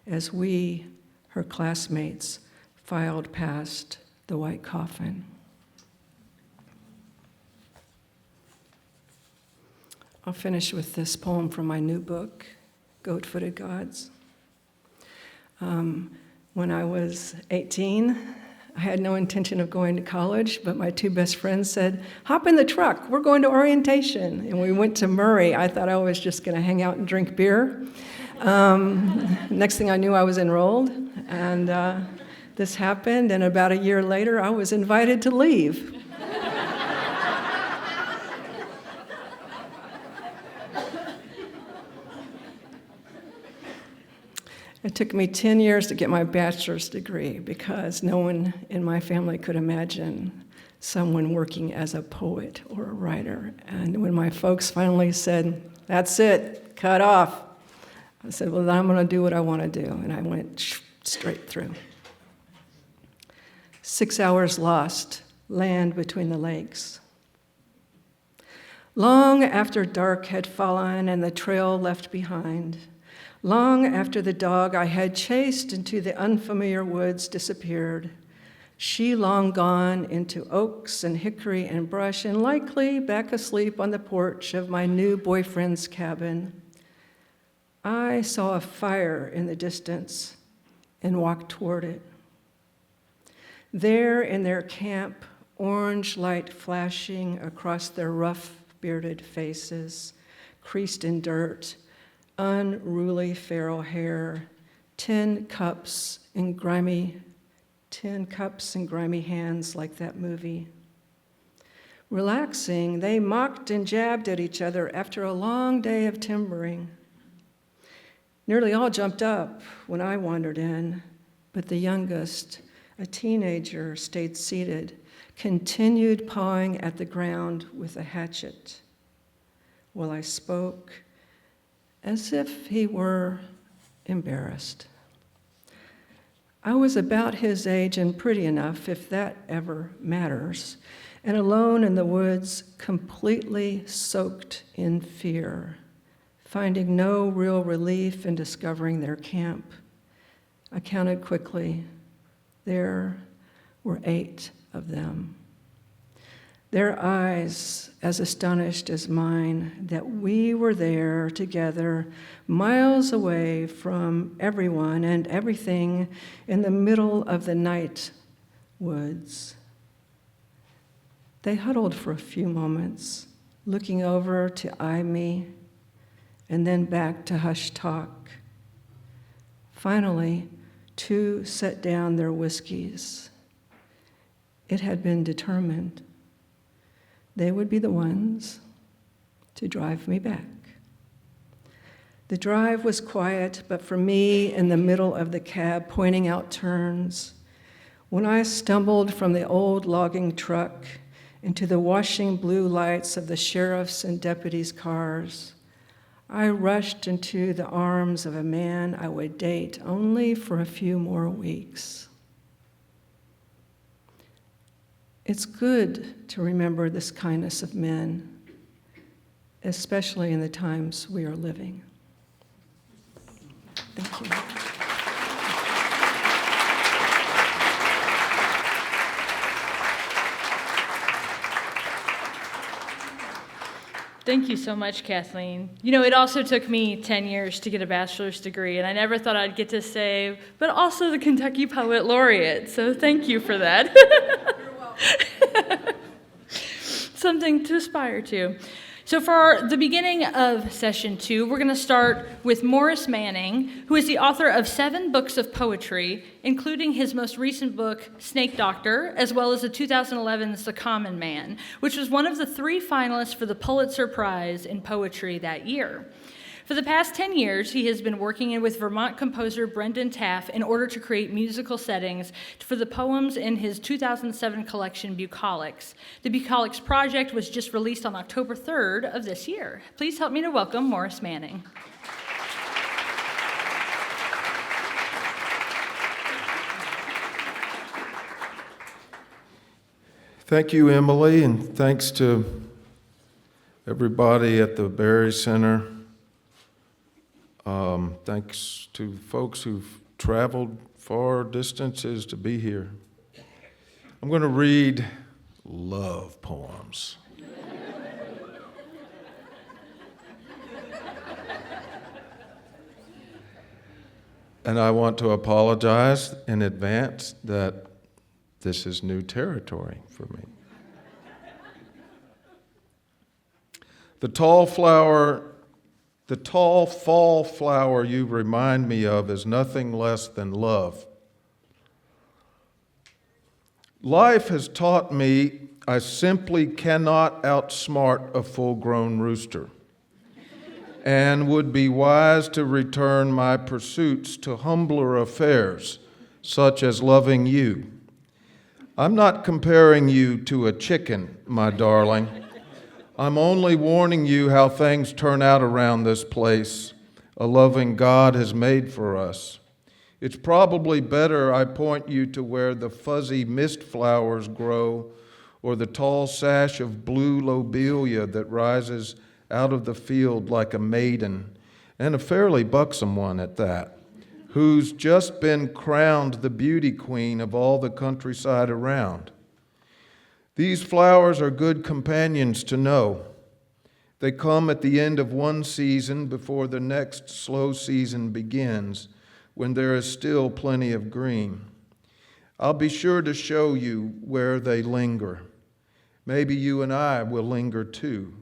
as we, her classmates, filed past the white coffin. I'll finish with this poem from my new book, Goat-Footed Gods. When I was 18, I had no intention of going to college, but my two best friends said, hop in the truck, we're going to orientation. And we went to Murray. I thought I was just going to hang out and drink beer. Next thing I knew, I was enrolled, and this happened, and about a year later, I was invited to leave. It took me 10 years to get my bachelor's degree because no one in my family could imagine someone working as a poet or a writer. And when my folks finally said, that's it, cut off, I said, well, then I'm going to do what I want to do. And I went straight through. 6 hours lost, land between the lakes. Long after dark had fallen and the trail left behind, long after the dog I had chased into the unfamiliar woods disappeared, she long gone into oaks and hickory and brush and likely back asleep on the porch of my new boyfriend's cabin, I saw a fire in the distance and walked toward it. There in their camp, orange light flashing across their rough bearded faces, creased in dirt, unruly feral hair, tin cups in grimy tin cups in grimy hands like that movie. Relaxing, they mocked and jabbed at each other after a long day of timbering. Nearly all jumped up when I wandered in, but the youngest, a teenager, stayed seated, continued pawing at the ground with a hatchet, while I spoke as if he were embarrassed. I was about his age and pretty enough, if that ever matters, and alone in the woods, completely soaked in fear, finding no real relief in discovering their camp. I counted quickly. There were 8 of them. Their eyes as astonished as mine that we were there together, miles away from everyone and everything in the middle of the night woods. They huddled for a few moments, looking over to eye me, and then back to hush talk. Finally, 2 set down their whiskeys. It had been determined they would be the ones to drive me back. The drive was quiet, but for me, in the middle of the cab, pointing out turns, when I stumbled from the old logging truck into the washing blue lights of the sheriff's and deputies' cars, I rushed into the arms of a man I would date only for a few more weeks. It's good to remember this kindness of men, especially in the times we are living. Thank you. Thank you so much, Kathleen. You know, it also took me 10 years to get a bachelor's degree, and I never thought I'd get to say, but also the Kentucky Poet Laureate, so thank you for that. You're welcome. Something to aspire to. So for the beginning of session 2, we're going to start with Maurice Manning, who is the author of 7 books of poetry, including his most recent book, Snake Doctor, as well as the 2011's The Common Man, which was one of the 3 finalists for the Pulitzer Prize in Poetry that year. For the past 10 years, he has been working with Vermont composer Brendan Taff in order to create musical settings for the poems in his 2007 collection, Bucolics. The Bucolics project was just released on October 3rd of this year. Please help me to welcome Maurice Manning. Thank you, Emily, and thanks to everybody at the Berry Center. Thanks to folks who've traveled far distances to be here. I'm going to read love poems. And I want to apologize in advance that this is new territory for me. The tall fall flower you remind me of is nothing less than love. Life has taught me I simply cannot outsmart a full-grown rooster, and would be wise to return my pursuits to humbler affairs, such as loving you. I'm not comparing you to a chicken, my darling. I'm only warning you how things turn out around this place a loving God has made for us. It's probably better I point you to where the fuzzy mist flowers grow, or the tall sash of blue lobelia that rises out of the field like a maiden, and a fairly buxom one at that, who's just been crowned the beauty queen of all the countryside around. These flowers are good companions to know. They come at the end of one season before the next slow season begins, when there is still plenty of green. I'll be sure to show you where they linger. Maybe you and I will linger too,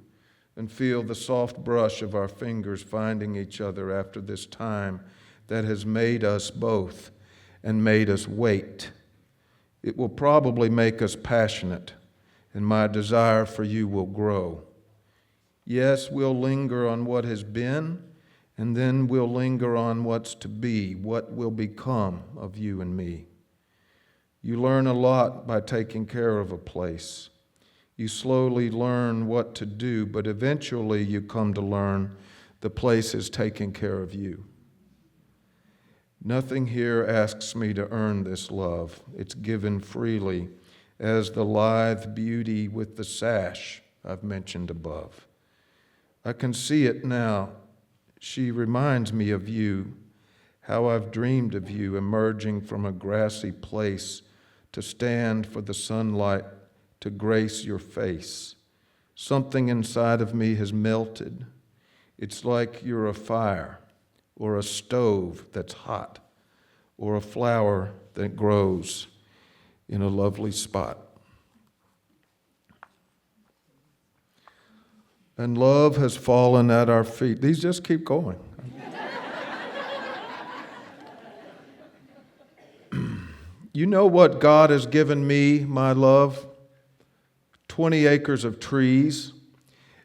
and feel the soft brush of our fingers finding each other after this time that has made us both and made us wait. It will probably make us passionate, and my desire for you will grow. Yes, we'll linger on what has been, and then we'll linger on what's to be, what will become of you and me. You learn a lot by taking care of a place. You slowly learn what to do, but eventually you come to learn the place is taking care of you. Nothing here asks me to earn this love. It's given freely, as the lithe beauty with the sash I've mentioned above. I can see it now. She reminds me of you, how I've dreamed of you emerging from a grassy place to stand for the sunlight to grace your face. Something inside of me has melted. It's like you're a fire or a stove that's hot or a flower that grows in a lovely spot. And love has fallen at our feet. These just keep going. You know what God has given me, my love? 20 acres of trees,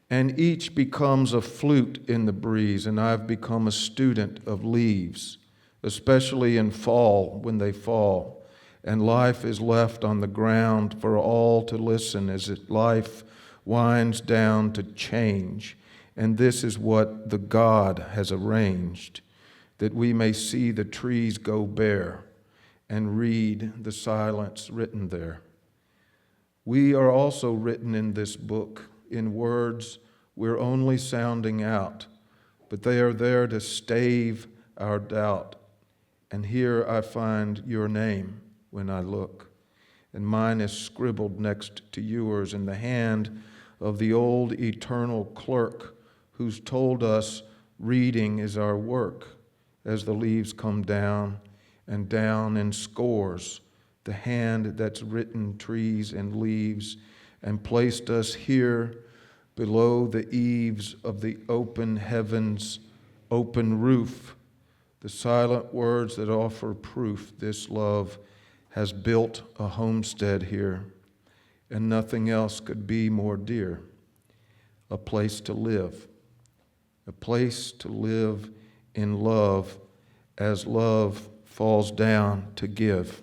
and each becomes a flute in the breeze, and I've become a student of leaves, especially in fall when they fall, and life is left on the ground for all to listen as life winds down to change. And this is what the God has arranged, that we may see the trees go bare and read the silence written there. We are also written in this book in words we're only sounding out, but they are there to stave our doubt. And here I find your name when I look, and mine is scribbled next to yours in the hand of the old eternal clerk who's told us reading is our work as the leaves come down and down in scores, the hand that's written trees and leaves and placed us here below the eaves of the open heavens, open roof, the silent words that offer proof this love has built a homestead here, and nothing else could be more dear. A place to live in love as love falls down to give.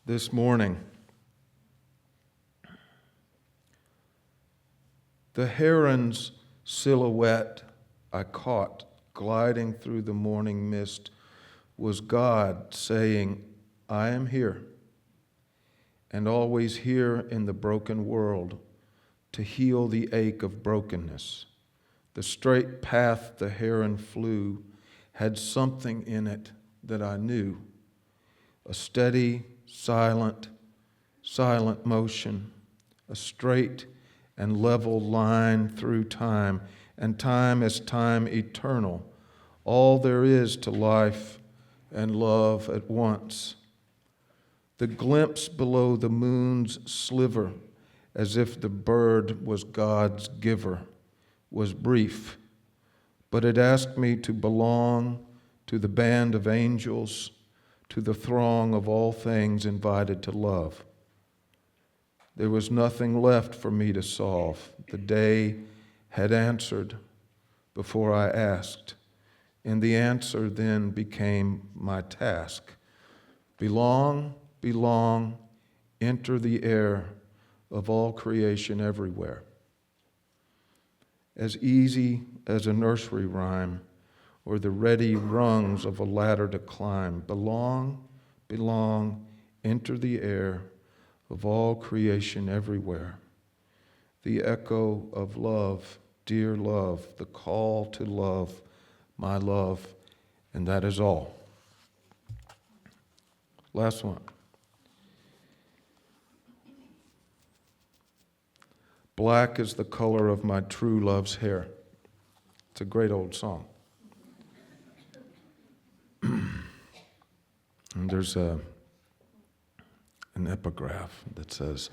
This morning, the heron's silhouette I caught gliding through the morning mist was God saying, I am here, and always here in the broken world to heal the ache of brokenness. The straight path the heron flew had something in it that I knew, a steady, silent motion, a straight and level line through time, and time is time eternal, all there is to life and love at once. The glimpse below the moon's sliver, as if the bird was God's giver, was brief, but it asked me to belong to the band of angels, to the throng of all things invited to love. There was nothing left for me to solve. The day had answered before I asked, and the answer then became my task. Belong, enter the air of all creation everywhere. As easy as a nursery rhyme or the ready rungs of a ladder to climb. Belong, enter the air of all creation everywhere. The echo of love, dear love, the call to love, my love, and that is all. Last one. Black is the color of my true love's hair. It's a great old song. And there's an epigraph that says,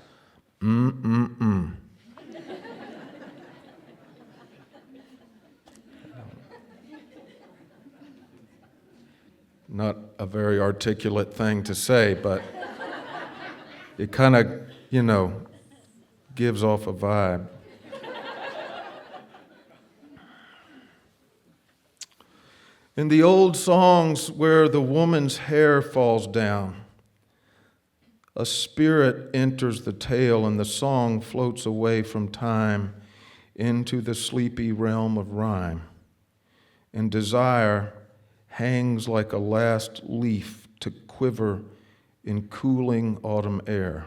Not a very articulate thing to say, but it kind of, gives off a vibe. In the old songs where the woman's hair falls down, a spirit enters the tale and the song floats away from time into the sleepy realm of rhyme. And desire hangs like a last leaf to quiver in cooling autumn air.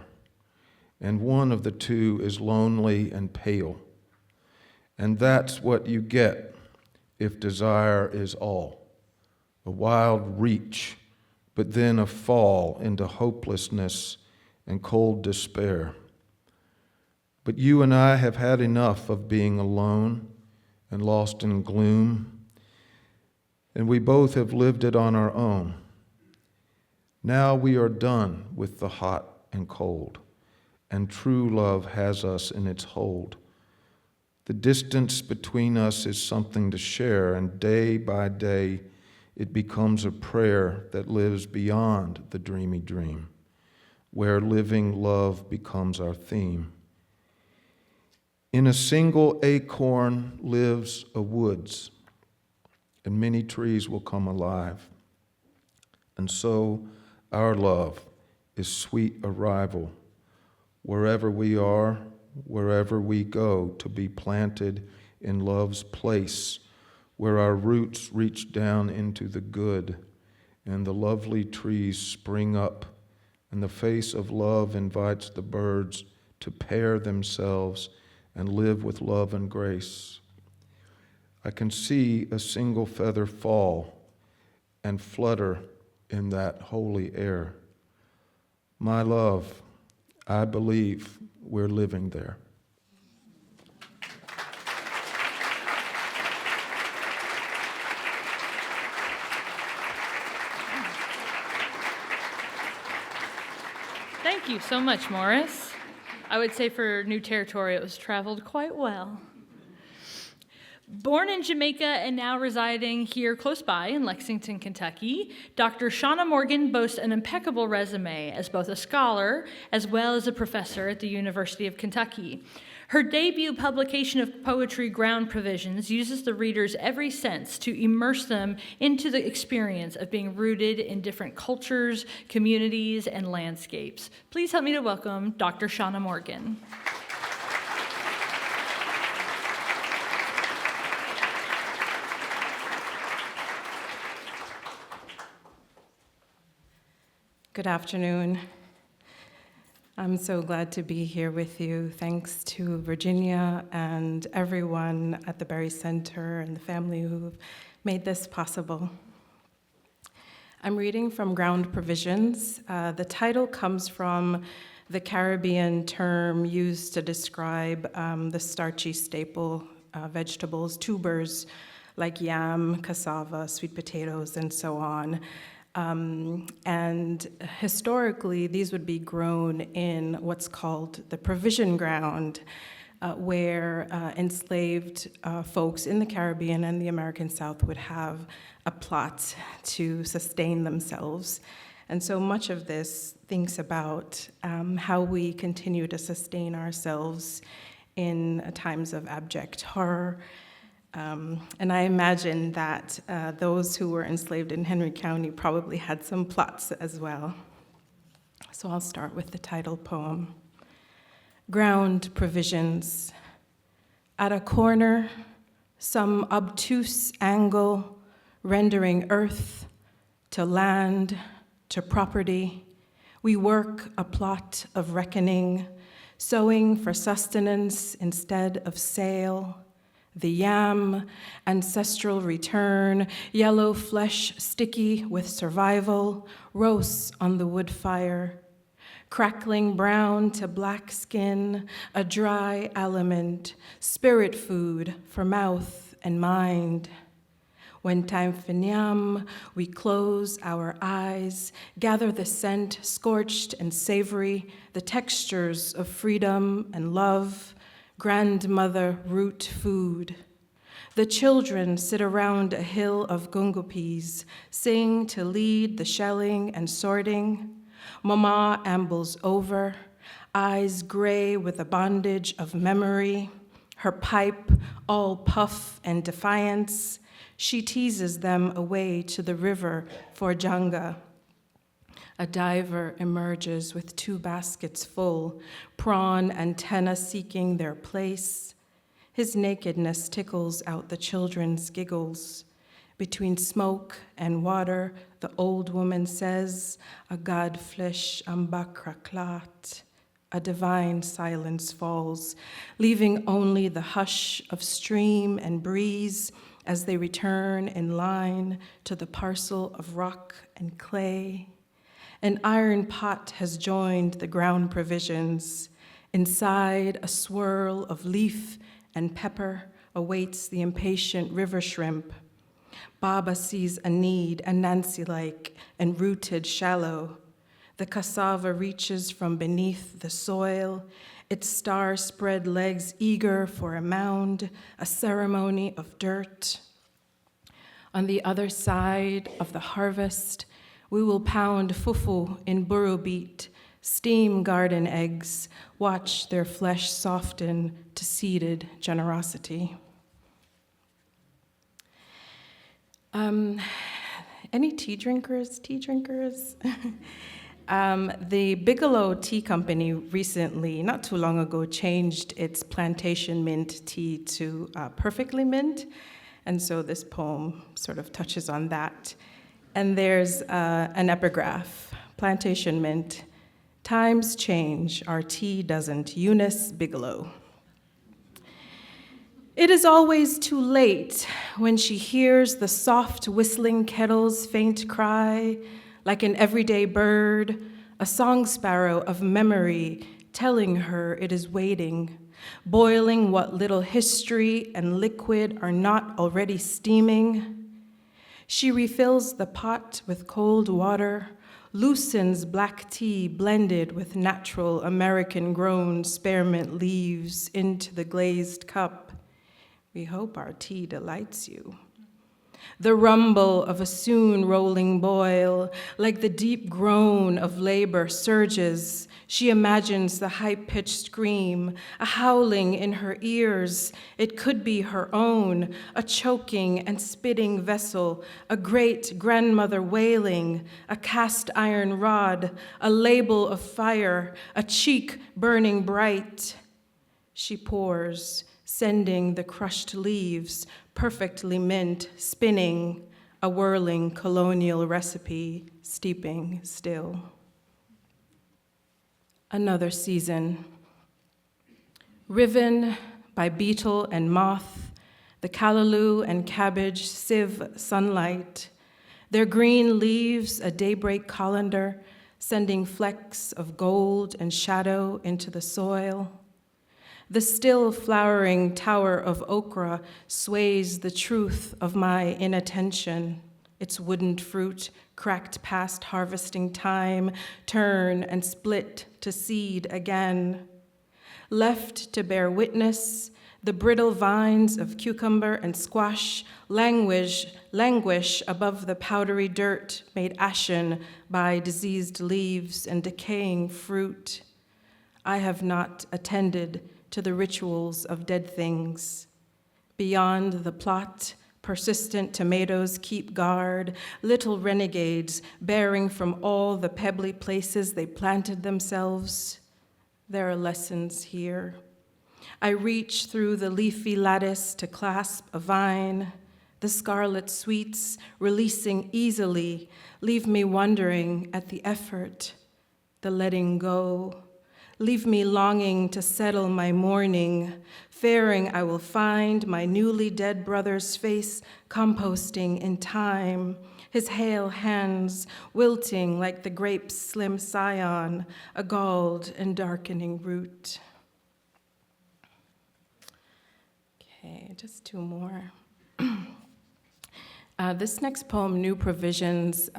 And one of the two is lonely and pale. And that's what you get if desire is all. A wild reach, but then a fall into hopelessness and cold despair. But you and I have had enough of being alone and lost in gloom, and we both have lived it on our own. Now we are done with the hot and cold, and true love has us in its hold. The distance between us is something to share, and day by day it becomes a prayer that lives beyond the dreamy dream, where living love becomes our theme. In a single acorn lives a woods, and many trees will come alive. And so our love is sweet arrival, wherever we are, wherever we go, to be planted in love's place, where our roots reach down into the good, and the lovely trees spring up, and the face of love invites the birds to pair themselves and live with love and grace. I can see a single feather fall and flutter in that holy air. My love, I believe we're living there. Thank you so much, Maurice. I would say for new territory, it was traveled quite well. Born in Jamaica and now residing here close by in Lexington, Kentucky, Dr. Shauna Morgan boasts an impeccable resume as both a scholar as well as a professor at the University of Kentucky. Her debut publication of poetry, Ground Provisions, uses the reader's every sense to immerse them into the experience of being rooted in different cultures, communities, and landscapes. Please help me to welcome Dr. Shauna Morgan. Good afternoon. I'm so glad to be here with you. Thanks to Virginia and everyone at the Berry Center and the family who've made this possible. I'm reading from Ground Provisions. The title comes from the Caribbean term used to describe the starchy staple vegetables, tubers like yam, cassava, sweet potatoes, and so on. And historically, these would be grown in what's called the provision ground, where enslaved folks in the Caribbean and the American South would have a plot to sustain themselves. And so much of this thinks about how we continue to sustain ourselves in times of abject horror. And I imagine that those who were enslaved in Henry County probably had some plots as well. So I'll start with the title poem. Ground Provisions. At a corner, some obtuse angle, rendering earth to land to property, we work a plot of reckoning, sowing for sustenance instead of sale. The yam, ancestral return, yellow flesh sticky with survival, roasts on the wood fire. Crackling brown to black skin, a dry aliment, spirit food for mouth and mind. When time for nyam, we close our eyes, gather the scent, scorched and savory, the textures of freedom and love, grandmother root food. The children sit around a hill of gungopees, sing to lead the shelling and sorting. Mama ambles over, eyes gray with a bondage of memory, her pipe all puff and defiance. She teases them away to the river for janga. A diver emerges with 2 baskets full, prawn antenna seeking their place. His nakedness tickles out the children's giggles. Between smoke and water, the old woman says, a godflesh ambakra klat. A divine silence falls, leaving only the hush of stream and breeze as they return in line to the parcel of rock and clay. An iron pot has joined the ground provisions. Inside, a swirl of leaf and pepper awaits the impatient river shrimp. Baba sees a need, a Nancy-like and rooted shallow. The cassava reaches from beneath the soil, its star-spread legs eager for a mound, a ceremony of dirt. On the other side of the harvest, we will pound fufu in buru beet, steam garden eggs, watch their flesh soften to seeded generosity. Any tea drinkers? The Bigelow Tea Company recently, not too long ago, changed its plantation mint tea to perfectly mint, and so this poem sort of touches on that. And there's an epigraph, plantation mint, times change, our tea doesn't, Eunice Bigelow. It is always too late when she hears the soft whistling kettle's faint cry, like an everyday bird, a song sparrow of memory telling her it is waiting, boiling what little history and liquid are not already steaming. She refills the pot with cold water, loosens black tea blended with natural American-grown spearmint leaves into the glazed cup. We hope our tea delights you. The rumble of a soon rolling boil, like the deep groan of labor surges. She imagines the high-pitched scream, a howling in her ears. It could be her own, a choking and spitting vessel, a great-grandmother wailing, a cast iron rod, a label of fire, a cheek burning bright. She pours, sending the crushed leaves, perfectly mint, spinning, a whirling colonial recipe, steeping still. Another season. Riven by beetle and moth, the callaloo and cabbage sieve sunlight, their green leaves a daybreak colander, sending flecks of gold and shadow into the soil. The still flowering tower of okra sways the truth of my inattention. Its wooden fruit, cracked past harvesting time, turn and split to seed again. Left to bear witness, the brittle vines of cucumber and squash languish above the powdery dirt made ashen by diseased leaves and decaying fruit. I have not attended to the rituals of dead things. Beyond the plot, persistent tomatoes keep guard, little renegades bearing from all the pebbly places they planted themselves. There are lessons here. I reach through the leafy lattice to clasp a vine. The scarlet sweets, releasing easily, leave me wondering at the effort, the letting go. Leave me longing to settle my mourning, fearing I will find my newly dead brother's face composting in time, his hale hands wilting like the grape's slim scion, a galled and darkening root. Okay, just 2 more. This next poem, New Provisions,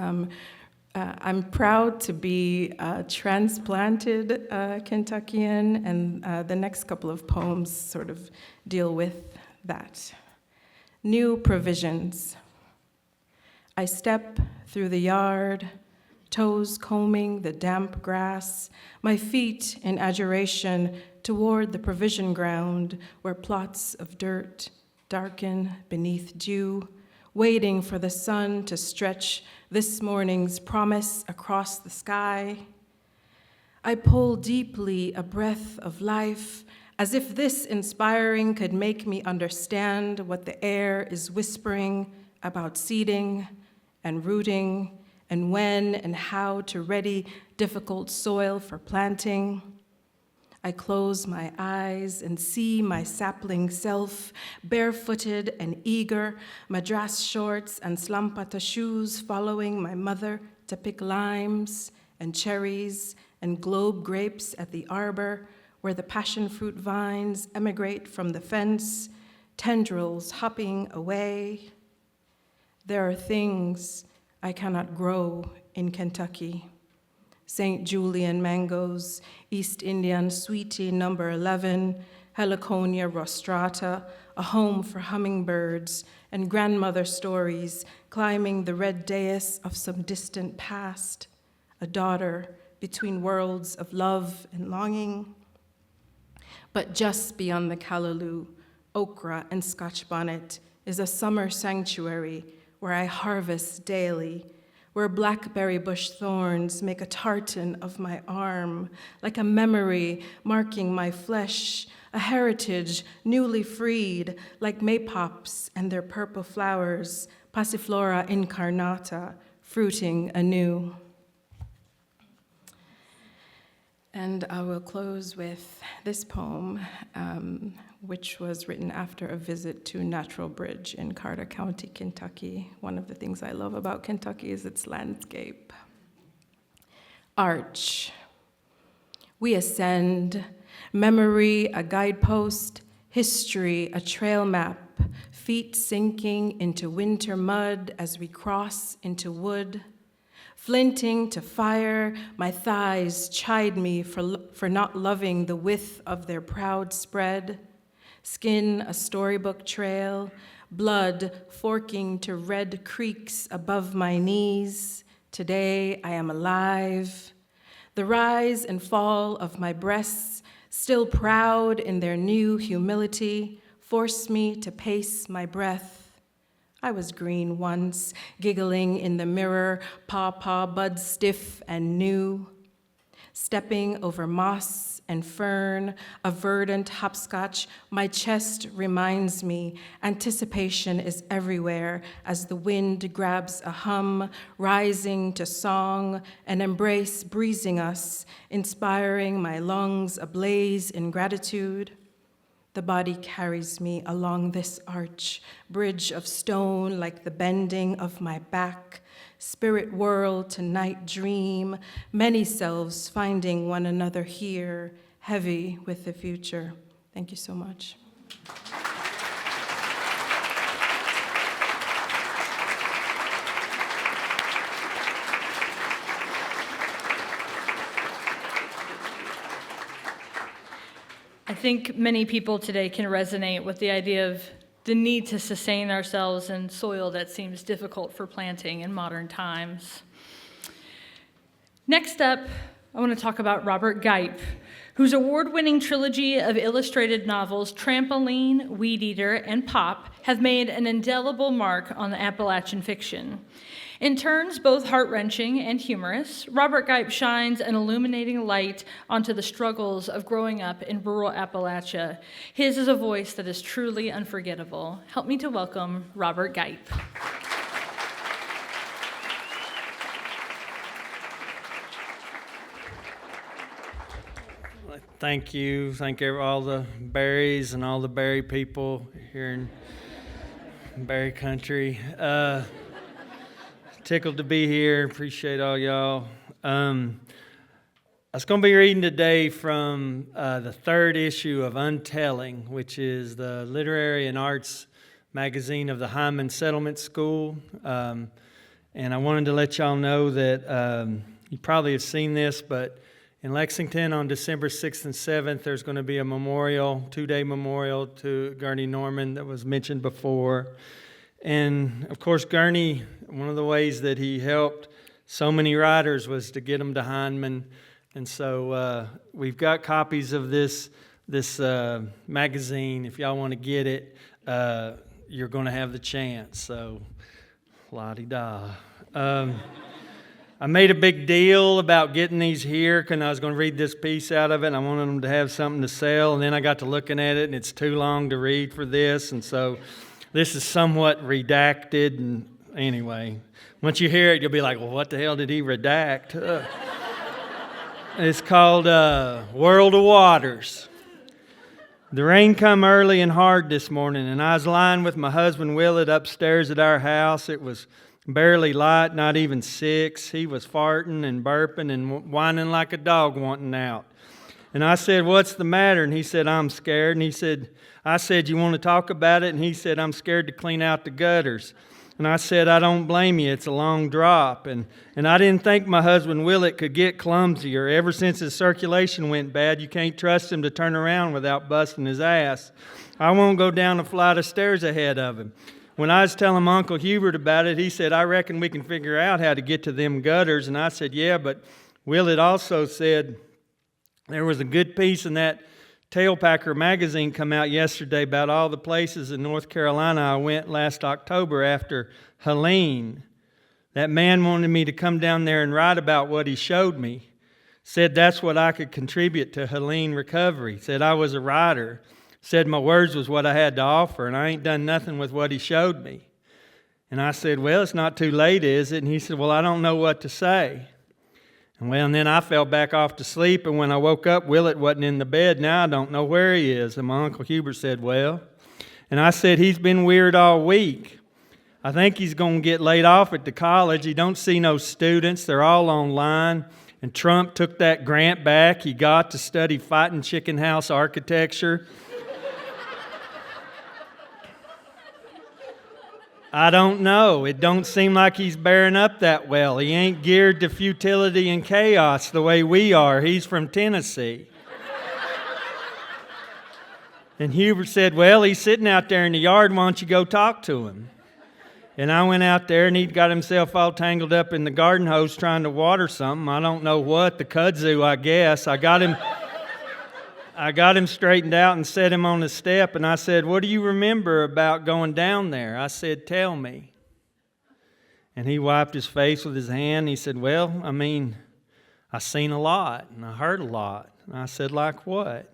I'm proud to be a transplanted Kentuckian, and the next couple of poems sort of deal with that. new provisions. I step through the yard, toes combing the damp grass, my feet in adjuration toward the provision ground where plots of dirt darken beneath dew, waiting for the sun to stretch this morning's promise across the sky. I pull deeply a breath of life, as if this inspiring could make me understand what the air is whispering about seeding and rooting, and when and how to ready difficult soil for planting. I close my eyes and see my sapling self, barefooted and eager, madras shorts and slampata shoes, following my mother to pick limes and cherries and globe grapes at the arbor where the passion fruit vines emigrate from the fence, tendrils hopping away. There are things I cannot grow in Kentucky. St. Julian mangoes, East Indian sweetie number 11, Heliconia rostrata, a home for hummingbirds, and grandmother stories climbing the red dais of some distant past, a daughter between worlds of love and longing. But just beyond the callaloo, okra and Scotch bonnet is a summer sanctuary where I harvest daily, where blackberry bush thorns make a tartan of my arm, like a memory marking my flesh, a heritage newly freed, like maypops and their purple flowers, Passiflora incarnata, fruiting anew. And I will close with this poem, which was written after a visit to Natural Bridge in Carter County, Kentucky. One of the things I love about Kentucky is its landscape. Arch. We ascend, memory a guidepost, history a trail map, feet sinking into winter mud as we cross into wood. Flinting to fire, my thighs chide me for not loving the width of their proud spread. Skin a storybook trail, blood forking to red creeks above my knees. Today I am alive. The rise and fall of my breasts, still proud in their new humility, force me to pace my breath. I was green once, giggling in the mirror, paw bud stiff and new. Stepping over moss and fern, a verdant hopscotch, my chest reminds me anticipation is everywhere as the wind grabs a hum, rising to song, an embrace breezing us, inspiring my lungs ablaze in gratitude. The body carries me along this arch, bridge of stone like the bending of my back, spirit world to night dream, many selves finding one another here, heavy with the future. Thank you so much. I think many people today can resonate with the idea of the need to sustain ourselves in soil that seems difficult for planting in modern times. Next up, I want to talk about Robert Gipe, whose award-winning trilogy of illustrated novels, Trampoline, Weed Eater, and Pop, have made an indelible mark on the Appalachian fiction. In turns both heart-wrenching and humorous, Robert Gipe shines an illuminating light onto the struggles of growing up in rural Appalachia. His is a voice that is truly unforgettable. Help me to welcome Robert Gipe. Thank you. Thank all the Berries and all the Berry people here in Berry country. Tickled to be here. Appreciate all y'all. I was going to be reading today from the third issue of Untelling, which is the literary and arts magazine of the Hyman Settlement School. And I wanted to let y'all know that you probably have seen this, but In Lexington on December 6th and 7th, there's going to be a memorial, 2-day memorial to Gurney Norman that was mentioned before. And of course, Gurney, one of the ways that he helped so many writers was to get them to Heinemann. And so we've got copies of this magazine. If y'all want to get it, you're going to have the chance. So, la-di-da. I made a big deal about getting these here because I was going to read this piece out of it, and I wanted them to have something to sell. And then I got to looking at it, and it's too long to read for this. And so this is somewhat redacted. And anyway, once you hear it, you'll be like, well, what the hell did he redact? It's called World of Waters. The rain come early and hard this morning, and I was lying with my husband Willett upstairs at our house. It was barely light, not even 6. He was farting and burping and whining like a dog wanting out. And I said, what's the matter? And he said, I'm scared. And I said, you want to talk about it? And he said, I'm scared to clean out the gutters. And I said, I don't blame you. It's a long drop. And I didn't think my husband Willett could get clumsier. Ever since his circulation went bad, you can't trust him to turn around without busting his ass. I won't go down a flight of stairs ahead of him. When I was telling Uncle Hubert about it, he said, I reckon we can figure out how to get to them gutters. And I said, yeah, but Willett also said there was a good piece in that Tailpacker magazine come out yesterday about all the places in North Carolina I went last October after Helene. That man wanted me to come down there and write about what he showed me. Said that's what I could contribute to Helene recovery. Said I was a writer. Said my words was what I had to offer, and I ain't done nothing with what he showed me. And I said, well, it's not too late, is it? And he said, well, I don't know what to say. And then I fell back off to sleep, and when I woke up, Willett wasn't in the bed. Now I don't know where he is. And my Uncle Hubert said, well. And I said, he's been weird all week. I think he's going to get laid off at the college. He don't see no students. They're all online. And Trump took that grant back he got to study fighting chicken house architecture. I don't know. It don't seem like he's bearing up that well. He ain't geared to futility and chaos the way we are. He's from Tennessee. And Hubert said, well, he's sitting out there in the yard. Why don't you go talk to him? And I went out there, and he'd got himself all tangled up in the garden hose trying to water something. I don't know what, the kudzu, I guess. I got him straightened out and set him on the step, and I said, what do you remember about going down there? I said, tell me. And he wiped his face with his hand. He said, well, I seen a lot, and I heard a lot. And I said, like what?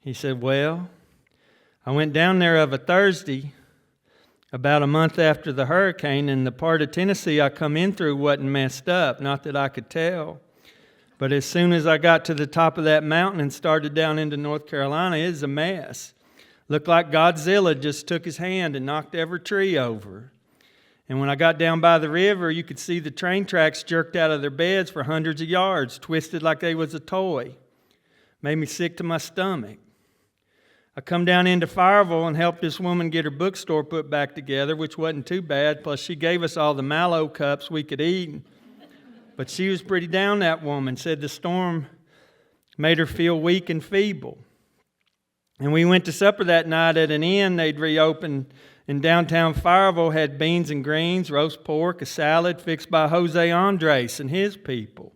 He said, well, I went down there of a Thursday about a month after the hurricane, and the part of Tennessee I come in through wasn't messed up, not that I could tell. But as soon as I got to the top of that mountain and started down into North Carolina, it was a mess. Looked like Godzilla just took his hand and knocked every tree over. And when I got down by the river, you could see the train tracks jerked out of their beds for hundreds of yards, twisted like they was a toy. Made me sick to my stomach. I come down into Fireville and helped this woman get her bookstore put back together, which wasn't too bad, plus she gave us all the mallow cups we could eat. But she was pretty down, that woman. Said the storm made her feel weak and feeble. And we went to supper that night at an inn they'd reopened in downtown Fireville. Had beans and greens, roast pork, a salad fixed by Jose Andres and his people.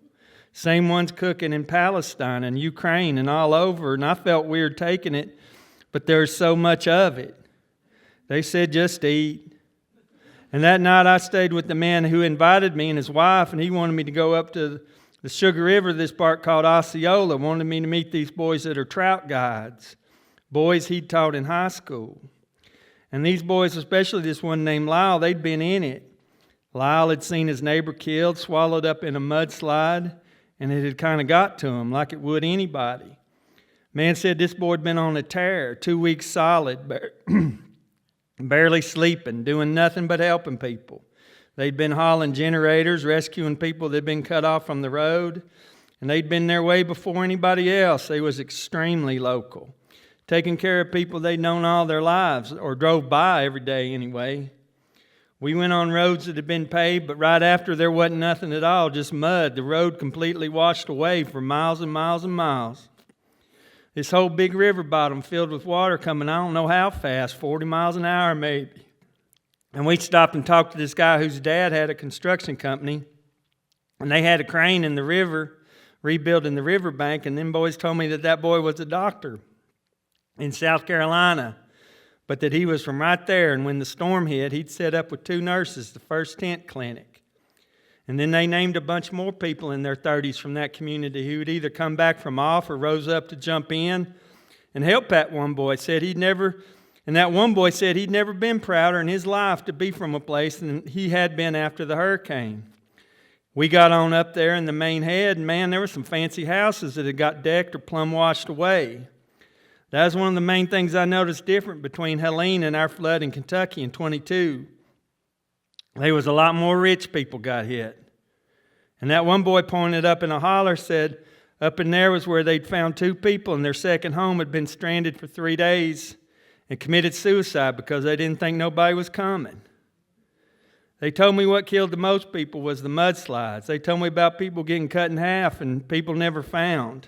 Same ones cooking in Palestine and Ukraine and all over. And I felt weird taking it, but there's so much of it. They said just eat. And that night I stayed with the man who invited me and his wife, and he wanted me to go up to the Sugar River, this part called Osceola, wanted me to meet these boys that are trout guides, boys he'd taught in high school. And these boys, especially this one named Lyle, they'd been in it. Lyle had seen his neighbor killed, swallowed up in a mudslide, and it had kind of got to him like it would anybody. Man said this boy had been on a tear, 2 weeks solid, barely sleeping, doing nothing but helping people. They'd been hauling generators, rescuing people that'd been cut off from the road, and they'd been there way before anybody else. They was extremely local, taking care of people they'd known all their lives, or drove by every day anyway. We went on roads that had been paved, but right after there wasn't nothing at all, just mud. The road completely washed away for miles and miles and miles. This whole big river bottom filled with water coming, I don't know how fast, 40 miles an hour maybe. And we stopped and talked to this guy whose dad had a construction company, and they had a crane in the river, rebuilding the riverbank, and them boys told me that that boy was a doctor in South Carolina, but that he was from right there, and when the storm hit, he'd set up with 2 nurses, the first tent clinic. And then they named a bunch more people in their 30s from that community who would either come back from off or rose up to jump in and help that one boy. That one boy said he'd never been prouder in his life to be from a place than he had been after the hurricane. We got on up there in the main head, and man, there were some fancy houses that had got decked or plumb washed away. That was one of the main things I noticed different between Helene and our flood in Kentucky in 22. There was a lot more rich people got hit. And that one boy pointed up in a holler, said up in there was where they'd found 2 people and their second home had been stranded for 3 days and committed suicide because they didn't think nobody was coming. They told me what killed the most people was the mudslides. They told me about people getting cut in half and people never found.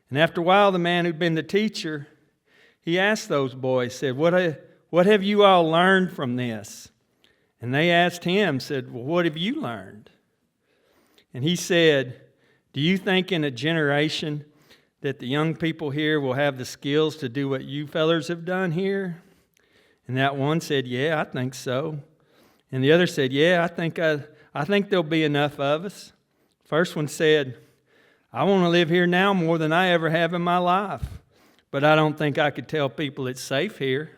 And after a while, the man who'd been the teacher, he asked those boys, said, what have you all learned from this? And they asked him, said, well, what have you learned? And he said, do you think in a generation that the young people here will have the skills to do what you fellers have done here? And that one said, yeah, I think so. And the other said, yeah, I think there'll be enough of us. First one said, I want to live here now more than I ever have in my life, but I don't think I could tell people it's safe here.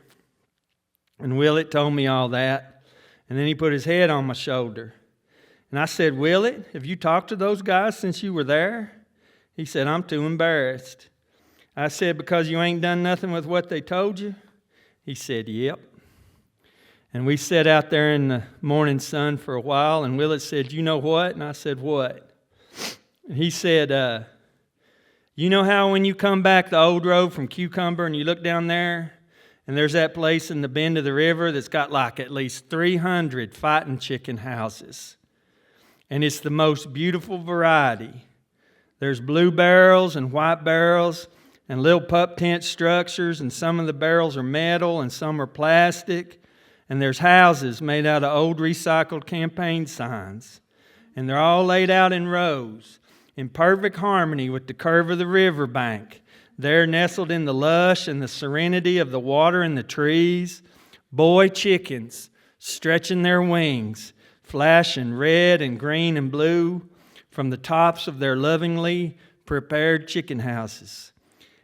And Willett told me all that, and then he put his head on my shoulder. And I said, Willett, have you talked to those guys since you were there? He said, I'm too embarrassed. I said, because you ain't done nothing with what they told you? He said, yep. And we sat out there in the morning sun for a while, and Willett said, you know what? And I said, what? And he said, you know how when you come back the old road from Cucumber and you look down there, and there's that place in the bend of the river that's got like at least 300 fighting chicken houses. And it's the most beautiful variety. There's blue barrels and white barrels and little pup tent structures, and some of the barrels are metal and some are plastic. And there's houses made out of old recycled campaign signs. And they're all laid out in rows in perfect harmony with the curve of the riverbank. There, nestled in the lush and the serenity of the water and the trees, boy chickens stretching their wings, flashing red and green and blue from the tops of their lovingly prepared chicken houses.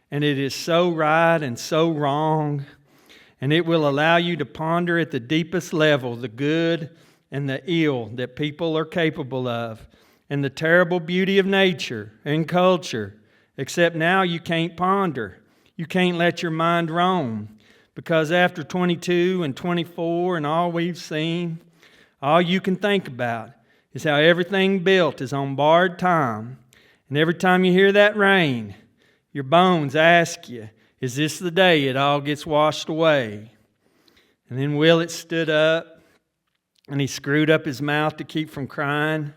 And it is so right and so wrong, and it will allow you to ponder at the deepest level the good and the ill that people are capable of, and the terrible beauty of nature and culture. Except now you can't ponder. You can't let your mind roam, because after 22 and 24 and all we've seen, all you can think about is how everything built is on borrowed time. And every time you hear that rain, your bones ask you, is this the day it all gets washed away? And then Willett stood up, and he screwed up his mouth to keep from crying,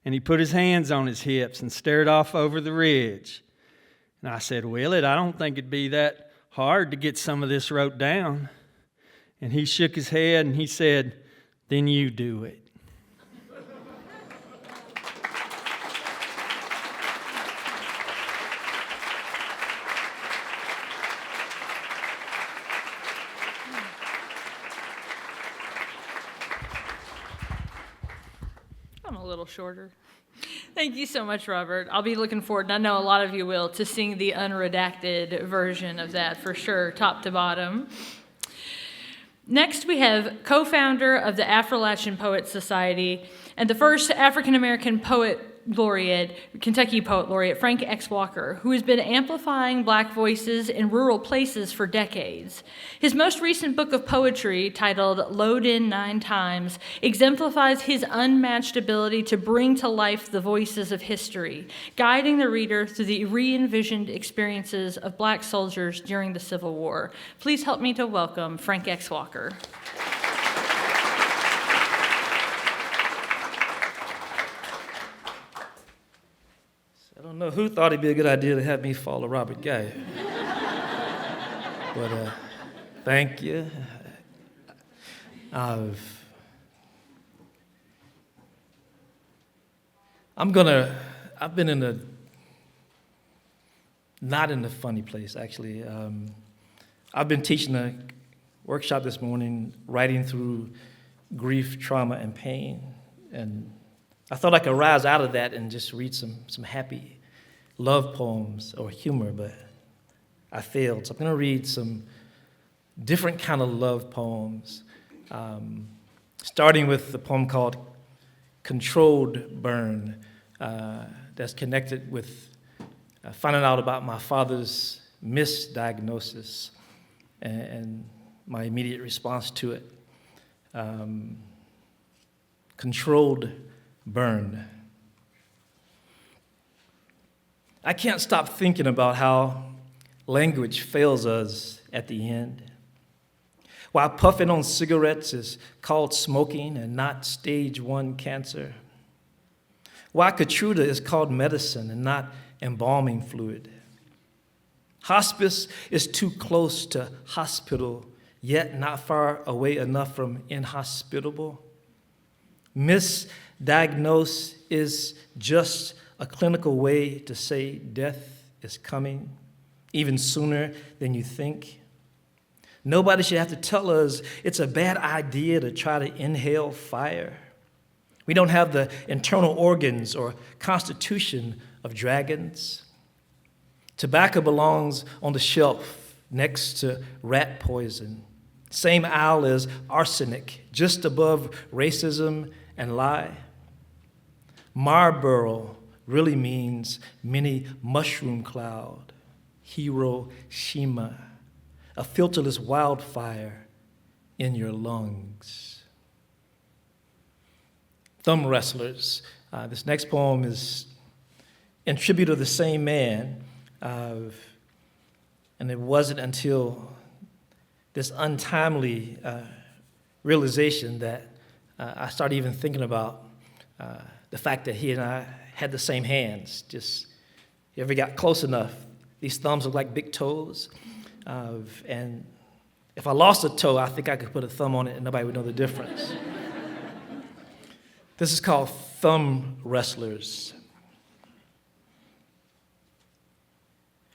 and he put his hands on his hips and stared off over the ridge. And I said, Willett, I don't think it'd be that hard to get some of this wrote down. And he shook his head and he said, then you do it. I'm a little shorter. Thank you so much, Robert. I'll be looking forward, and I know a lot of you will, to seeing the unredacted version of that for sure, top to bottom. Next, we have co-founder of the Appalachian Poets Society and the first African-American poet laureate, Kentucky poet laureate, Frank X. Walker, who has been amplifying Black voices in rural places for decades. His most recent book of poetry, titled Load In 9 Times, exemplifies his unmatched ability to bring to life the voices of history, guiding the reader through the re-envisioned experiences of Black soldiers during the Civil War. Please help me to welcome Frank X. Walker. Who thought it'd be a good idea to have me follow Robert Gipe? But thank you. I've been not in a funny place, actually. I've been teaching a workshop this morning, writing through grief, trauma, and pain. And I thought I could rise out of that and just read some happy love poems or humor, but I failed. So I'm going to read some different kind of love poems, starting with the poem called Controlled Burn, that's connected with finding out about my father's misdiagnosis and my immediate response to it. Controlled burn. I can't stop thinking about how language fails us at the end. While puffing on cigarettes is called smoking and not stage 1 cancer. Why Keytruda is called medicine and not embalming fluid. Hospice is too close to hospital, yet not far away enough from inhospitable. Misdiagnose is just a clinical way to say death is coming, even sooner than you think. Nobody should have to tell us it's a bad idea to try to inhale fire. We don't have the internal organs or constitution of dragons. Tobacco belongs on the shelf next to rat poison. Same aisle as arsenic, just above racism and lie. Marlboro really means mini mushroom cloud. Hiroshima, a filterless wildfire in your lungs. Thumb wrestlers. This next poem is in tribute to the same man, and it wasn't until this untimely realization that I started even thinking about the fact that he and I had the same hands. Just, you ever got close enough? These thumbs look like big toes. And if I lost a toe, I think I could put a thumb on it and nobody would know the difference. This is called Thumb Wrestlers.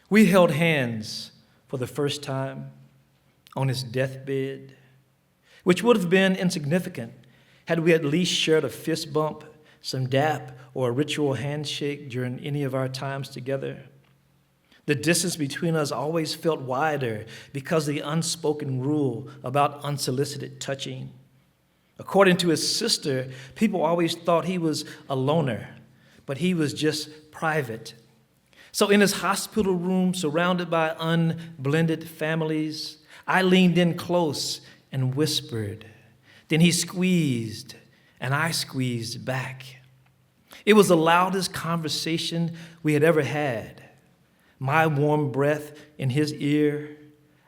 We held hands for the first time on his deathbed, which would have been insignificant had we at least shared a fist bump, some dap, or a ritual handshake during any of our times together. The distance between us always felt wider because of the unspoken rule about unsolicited touching. According to his sister, people always thought he was a loner, but he was just private. So in his hospital room, surrounded by unblended families, I leaned in close and whispered. Then he squeezed, and I squeezed back. It was the loudest conversation we had ever had. My warm breath in his ear,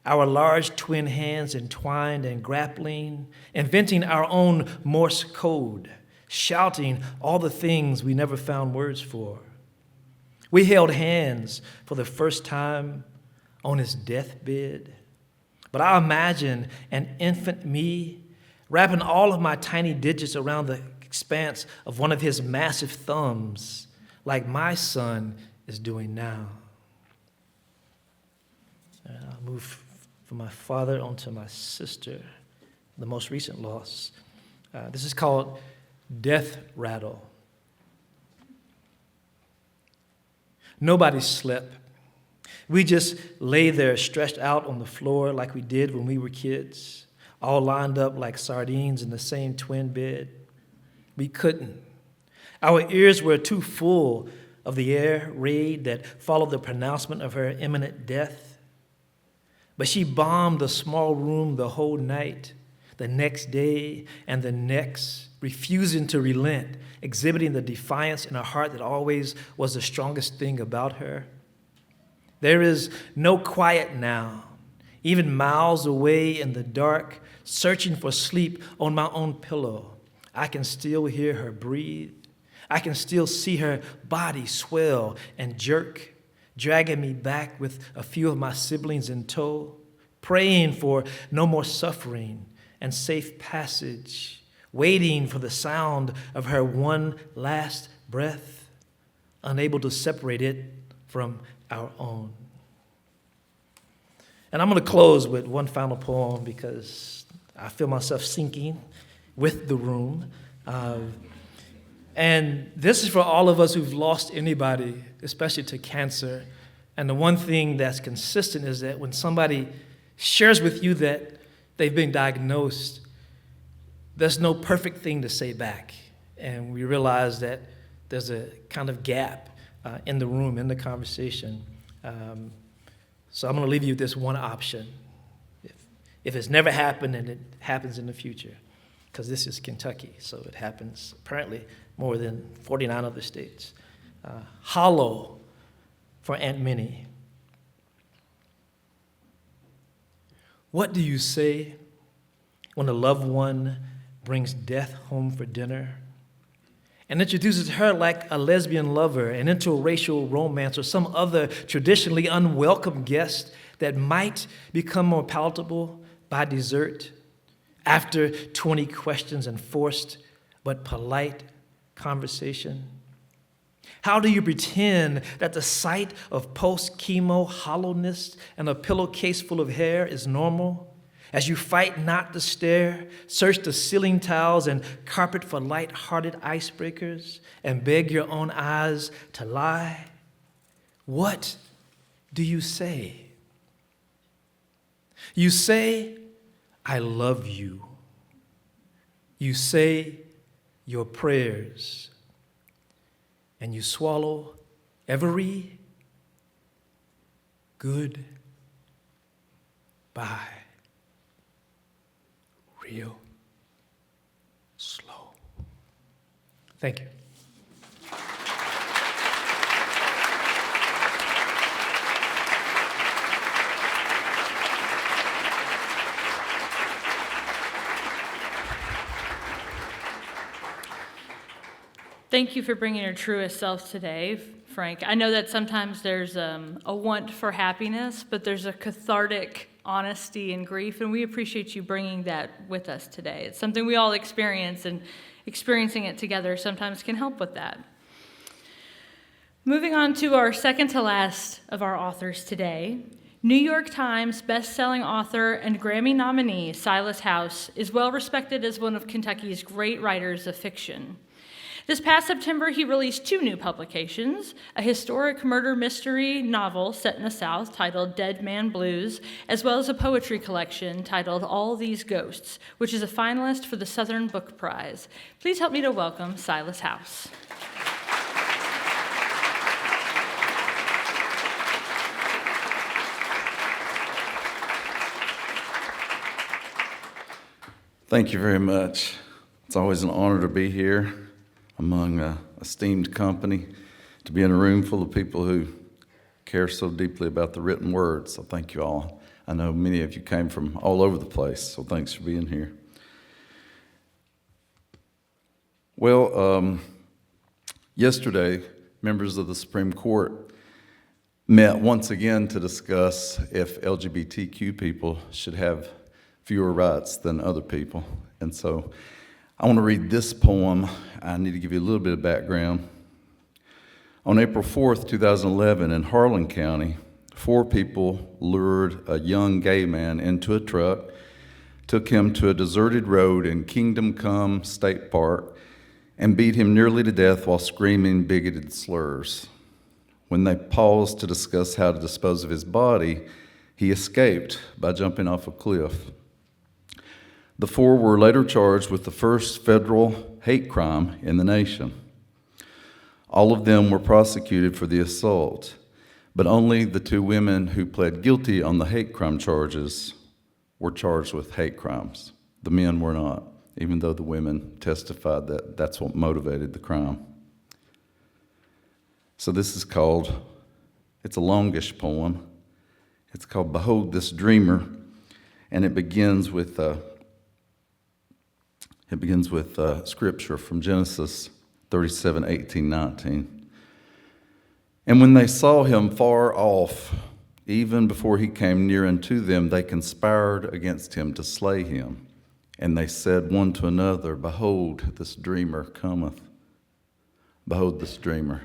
our large twin hands entwined and grappling, inventing our own Morse code, shouting all the things we never found words for. We held hands for the first time on his deathbed. But I imagine an infant me wrapping all of my tiny digits around the expanse of one of his massive thumbs, like my son is doing now. And I'll move from my father onto my sister, the most recent loss. This is called Death Rattle. Nobody slept. We just lay there stretched out on the floor like we did when we were kids, all lined up like sardines in the same twin bed. We couldn't. Our ears were too full of the air raid that followed the pronouncement of her imminent death. But she bombed the small room the whole night, the next day and the next, refusing to relent, exhibiting the defiance in her heart that always was the strongest thing about her. There is no quiet now, even miles away in the dark, searching for sleep on my own pillow. I can still hear her breathe. I can still see her body swell and jerk, dragging me back with a few of my siblings in tow, praying for no more suffering and safe passage, waiting for the sound of her one last breath, unable to separate it from our own. And I'm going to close with one final poem because I feel myself sinking with the room. And this is for all of us who've lost anybody, especially to cancer. And the one thing that's consistent is that when somebody shares with you that they've been diagnosed, there's no perfect thing to say back. And we realize that there's a kind of gap in the room, in the conversation. So I'm going to leave you with this one option. If it's never happened and it happens in the future, because this is Kentucky, so it happens apparently more than 49 other states. Hollow for Aunt Minnie. What do you say when a loved one brings death home for dinner and introduces her like a lesbian lover, an interracial romance, or some other traditionally unwelcome guest that might become more palatable by dessert after 20 questions and forced but polite conversation? How do you pretend that the sight of post-chemo hollowness and a pillowcase full of hair is normal as you fight not to stare, search the ceiling tiles and carpet for light-hearted icebreakers, and beg your own eyes to lie? What do you say? You say, I love you. You say your prayers, and you swallow every good bye. Real slow. Thank you. Thank you for bringing your truest self today, Frank. I know that sometimes there's a want for happiness, but there's a cathartic honesty and grief, and we appreciate you bringing that with us today. It's something we all experience, and experiencing it together sometimes can help with that. Moving on to our second to last of our authors today, New York Times best-selling author and Grammy nominee Silas House is well respected as one of Kentucky's great writers of fiction. This past September, he released 2 new publications, a historic murder mystery novel set in the South titled Dead Man Blues, as well as a poetry collection titled All These Ghosts, which is a finalist for the Southern Book Prize. Please help me to welcome Silas House. Thank you very much. It's always an honor to be here among an esteemed company, to be in a room full of people who care so deeply about the written word. So thank you all. I know many of you came from all over the place, so thanks for being here. Well, yesterday, members of the Supreme Court met once again to discuss if LGBTQ people should have fewer rights than other people. And so I want to read this poem. I need to give you a little bit of background. On April 4th, 2011, in Harlan County, 4 people lured a young gay man into a truck, took him to a deserted road in Kingdom Come State Park, and beat him nearly to death while screaming bigoted slurs. When they paused to discuss how to dispose of his body, he escaped by jumping off a cliff. The 4 were later charged with the first federal hate crime in the nation. All of them were prosecuted for the assault, but only the 2 women who pled guilty on the hate crime charges were charged with hate crimes. The men were not, even though the women testified that that's what motivated the crime. So this is called, it's a longish poem. It's called Behold This Dreamer, and it begins with scripture from Genesis 37, 18, 19. And when they saw him far off, even before he came near unto them, they conspired against him to slay him. And they said one to another, Behold, this dreamer cometh. Behold, this dreamer.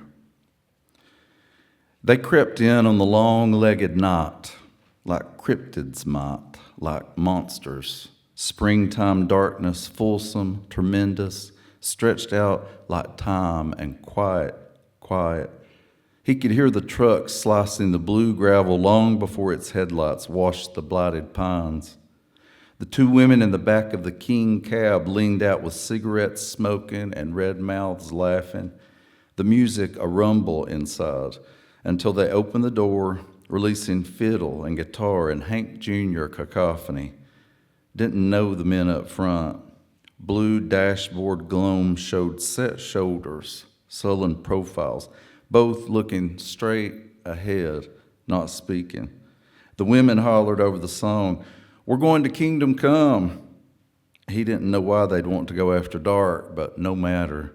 They crept in on the long-legged night, like cryptids might, like monsters. Springtime darkness, fulsome, tremendous, stretched out like time and quiet, quiet. He could hear the truck slicing the blue gravel long before its headlights washed the blighted pines. The two women in the back of the King cab leaned out with cigarettes smoking and red mouths laughing. The music a rumble inside until they opened the door, releasing fiddle and guitar and Hank Jr. cacophony. Didn't know the men up front. Blue dashboard gloam showed set shoulders, sullen profiles, both looking straight ahead, not speaking. The women hollered over the song, We're going to Kingdom Come. He didn't know why they'd want to go after dark, but no matter.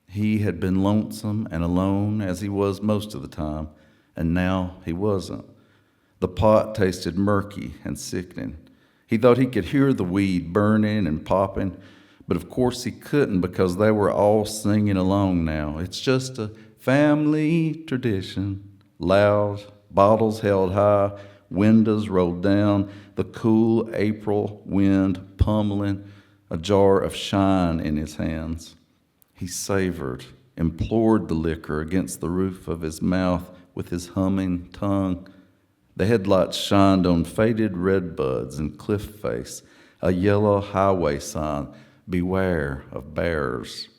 He had been lonesome and alone, as he was most of the time, and now he wasn't. The pot tasted murky and sickening. He thought he could hear the weed burning and popping, but of course he couldn't because they were all singing along now. It's just a family tradition. Loud, bottles held high, windows rolled down, the cool April wind pummeling, a jar of shine in his hands. He savored, implored the liquor against the roof of his mouth with his humming tongue. The headlights shined on faded redbuds and cliff face, a yellow highway sign, beware of bears.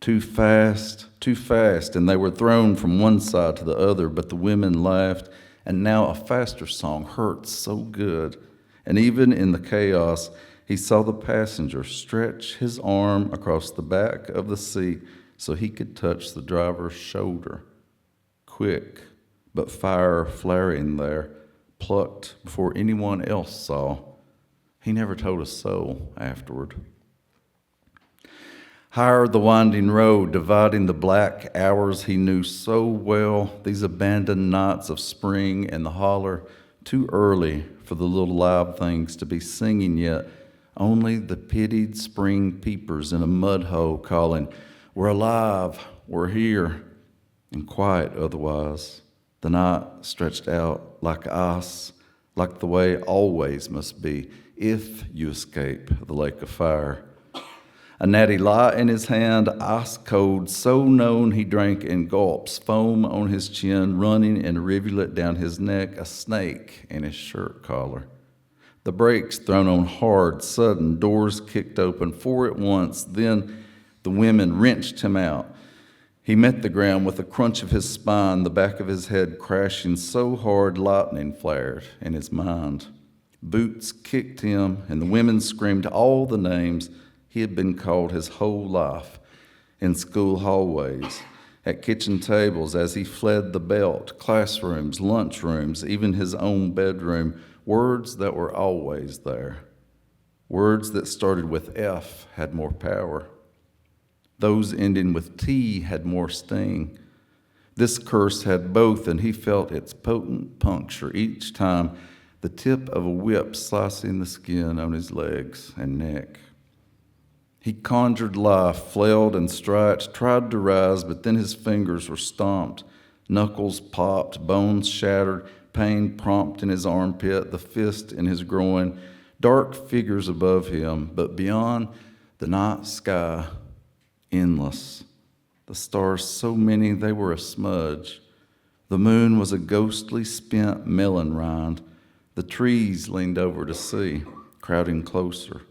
Too fast, and they were thrown from one side to the other, but the women laughed, and now a faster song hurt so good. And even in the chaos, he saw the passenger stretch his arm across the back of the seat so he could touch the driver's shoulder. Quick, but fire flaring there, plucked before anyone else saw. He never told a soul afterward. Higher the winding road, dividing the black hours he knew so well, these abandoned nights of spring and the holler, too early for the little live things to be singing yet, only the pitied spring peepers in a mud hole calling, We're alive, we're here, and quiet otherwise. The night stretched out like ice, like the way always must be if you escape the lake of fire. A natty light in his hand, ice cold, so known he drank in gulps, foam on his chin, running in a rivulet down his neck, a snake in his shirt collar. The brakes thrown on hard, sudden, doors kicked open, four at once, then the women wrenched him out. He met the ground with a crunch of his spine, the back of his head crashing so hard lightning flared in his mind. Boots kicked him, and the women screamed all the names he had been called his whole life, in school hallways, at kitchen tables as he fled the belt, classrooms, lunchrooms, even his own bedroom, words that were always there. Words that started with F had more power. Those ending with T had more sting. This curse had both, and he felt its potent puncture each time, the tip of a whip slicing the skin on his legs and neck. He conjured life, flailed and stretched, tried to rise, but then his fingers were stomped, knuckles popped, bones shattered, pain prompt in his armpit, the fist in his groin, dark figures above him, but beyond the night sky, endless. The stars so many they were a smudge. The moon was a ghostly spent melon rind. The trees leaned over to see, crowding closer.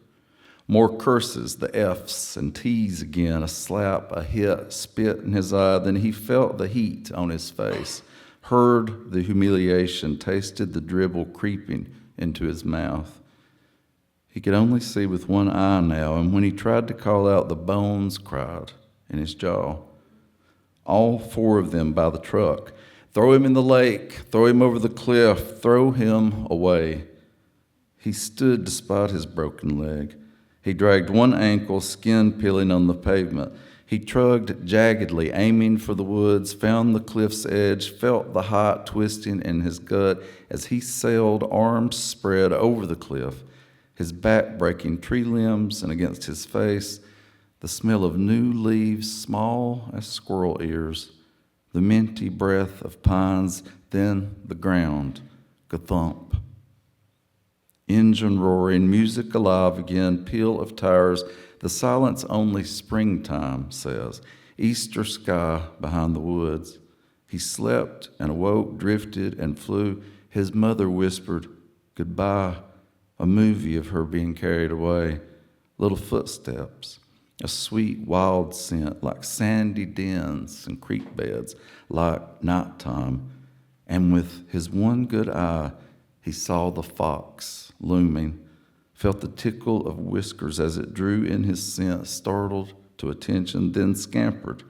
More curses, the F's and T's again, a slap, a hit, spit in his eye. Then he felt the heat on his face, heard the humiliation, tasted the dribble creeping into his mouth. He could only see with one eye now, and when he tried to call out, the bones cried in his jaw. All four of them by the truck. Throw him in the lake, throw him over the cliff, throw him away. He stood despite his broken leg. He dragged one ankle, skin peeling on the pavement. He trudged jaggedly, aiming for the woods, found the cliff's edge, felt the heart twisting in his gut as he sailed, arms spread over the cliff, his back breaking tree limbs, and against his face, the smell of new leaves, small as squirrel ears, the minty breath of pines, then the ground, ka-thump. Engine roaring, music alive again, peal of tires, the silence only springtime says. Easter sky behind the woods. He slept and awoke, drifted and flew. His mother whispered, goodbye, a movie of her being carried away. Little footsteps, a sweet wild scent like sandy dens and creek beds, like nighttime. And with his one good eye, he saw the fox looming, felt the tickle of whiskers as it drew in his scent, startled to attention, then scampered,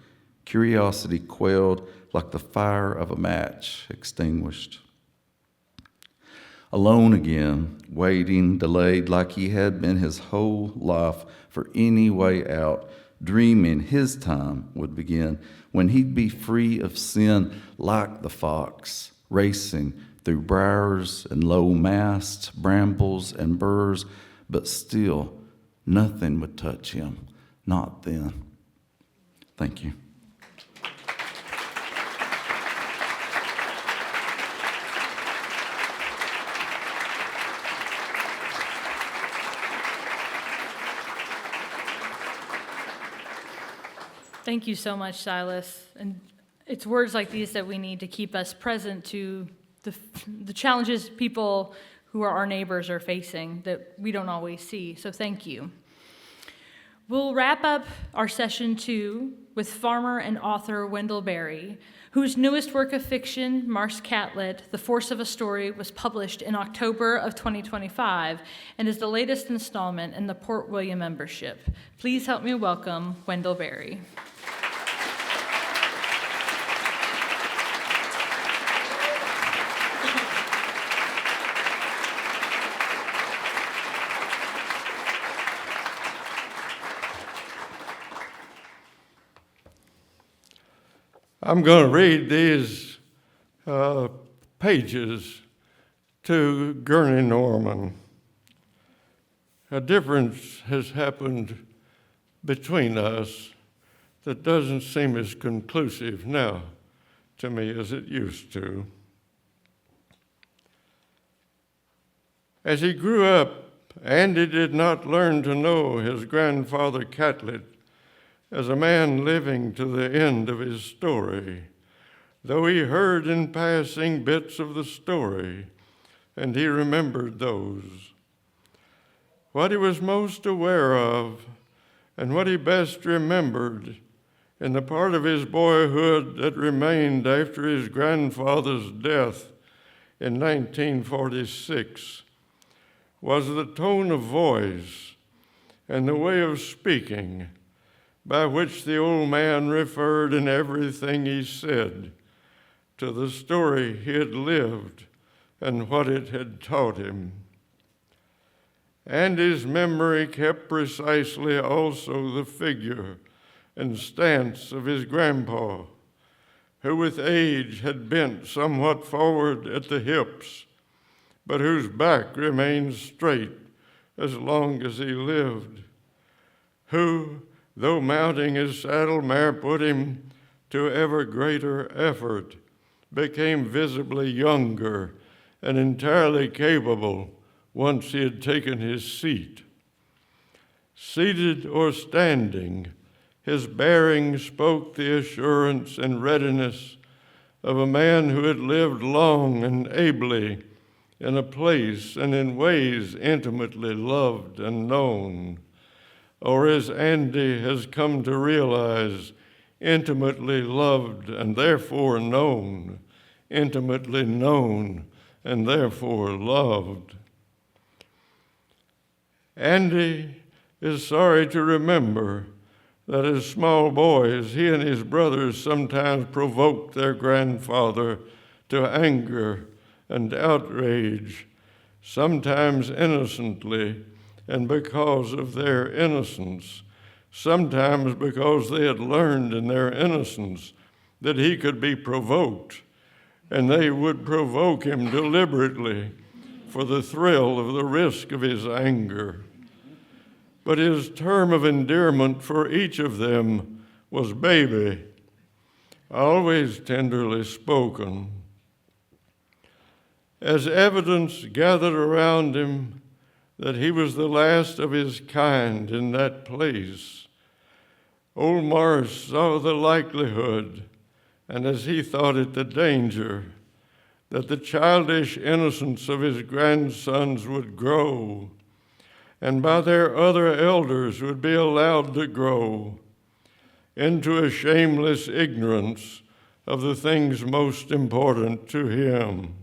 curiosity quelled like the fire of a match extinguished. Alone again, waiting, delayed like he had been his whole life for any way out, dreaming his time would begin when he'd be free of sin like the fox, racing through briars and low masts, brambles and burrs, but still nothing would touch him, not then. Thank you. Thank you so much, Silas. And it's words like these that we need to keep us present to the challenges people who are our neighbors are facing that we don't always see. So thank you. We'll wrap up our session 2 with farmer and author Wendell Berry, whose newest work of fiction, Mars Catlet, The Force of a Story, was published in October of 2025 and is the latest installment in the Port William membership. Please help me welcome Wendell Berry. I'm going to read these pages to Gurney Norman. A difference has happened between us that doesn't seem as conclusive now to me as it used to. As he grew up, Andy did not learn to know his grandfather Catlet as a man living to the end of his story, though he heard in passing bits of the story, and he remembered those. What he was most aware of, and what he best remembered in the part of his boyhood that remained after his grandfather's death in 1946, was the tone of voice and the way of speaking by which the old man referred in everything he said to the story he had lived and what it had taught him. And his memory kept precisely also the figure and stance of his grandpa, who with age had bent somewhat forward at the hips, but whose back remained straight as long as he lived, who, though mounting his saddle mare put him to ever greater effort, became visibly younger and entirely capable once he had taken his seat. Seated or standing, his bearing spoke the assurance and readiness of a man who had lived long and ably in a place and in ways intimately loved and known, or as Andy has come to realize, intimately loved and therefore known, intimately known and therefore loved. Andy is sorry to remember that as small boys, he and his brothers sometimes provoked their grandfather to anger and outrage, sometimes innocently, and because of their innocence, sometimes because they had learned in their innocence that he could be provoked, and they would provoke him deliberately for the thrill of the risk of his anger. But his term of endearment for each of them was baby, always tenderly spoken. As evidence gathered around him that he was the last of his kind in that place, old Maurice saw the likelihood, and as he thought it, the danger, that the childish innocence of his grandsons would grow, and by their other elders would be allowed to grow into a shameless ignorance of the things most important to him.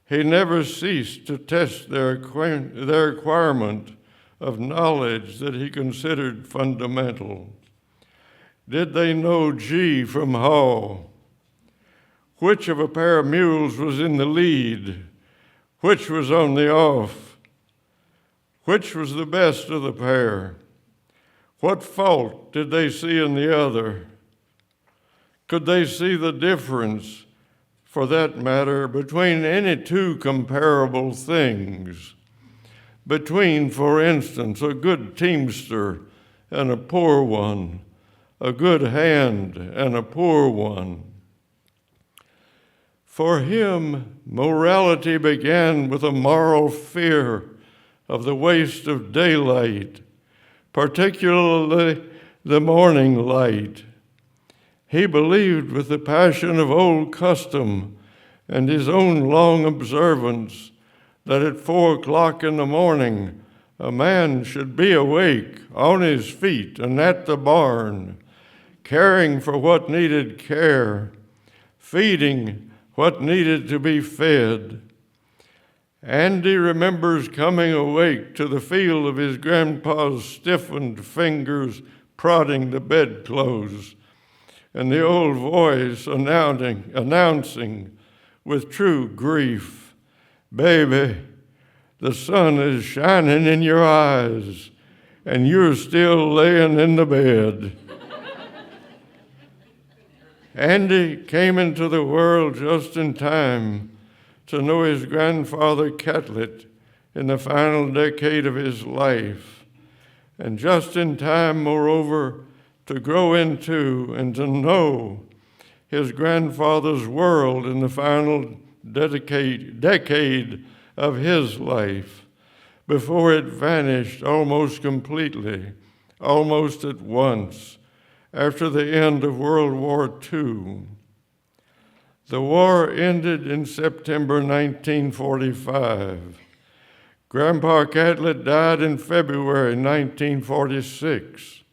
He never ceased to test their requirement of knowledge that he considered fundamental. Did they know G from Haw? Which of a pair of mules was in the lead? Which was on the off? Which was the best of the pair? What fault did they see in the other? Could they see the difference, for that matter, between any two comparable things? Between, for instance, a good teamster and a poor one, a good hand and a poor one. For him, morality began with a moral fear of the waste of daylight, particularly the morning light. He believed with the passion of old custom and his own long observance that at 4 o'clock in the morning a man should be awake, on his feet and at the barn, caring for what needed care, feeding what needed to be fed. Andy remembers coming awake to the feel of his grandpa's stiffened fingers prodding the bedclothes, and the old voice announcing with true grief, "Baby, the sun is shining in your eyes, and you're still laying in the bed." Andy came into the world just in time to know his grandfather Catlett in the final decade of his life, and just in time, moreover, to grow into and to know his grandfather's world in the final decade of his life, before it vanished almost completely, almost at once, after the end of World War II. The war ended in September 1945. Grandpa Catlett died in February 1946.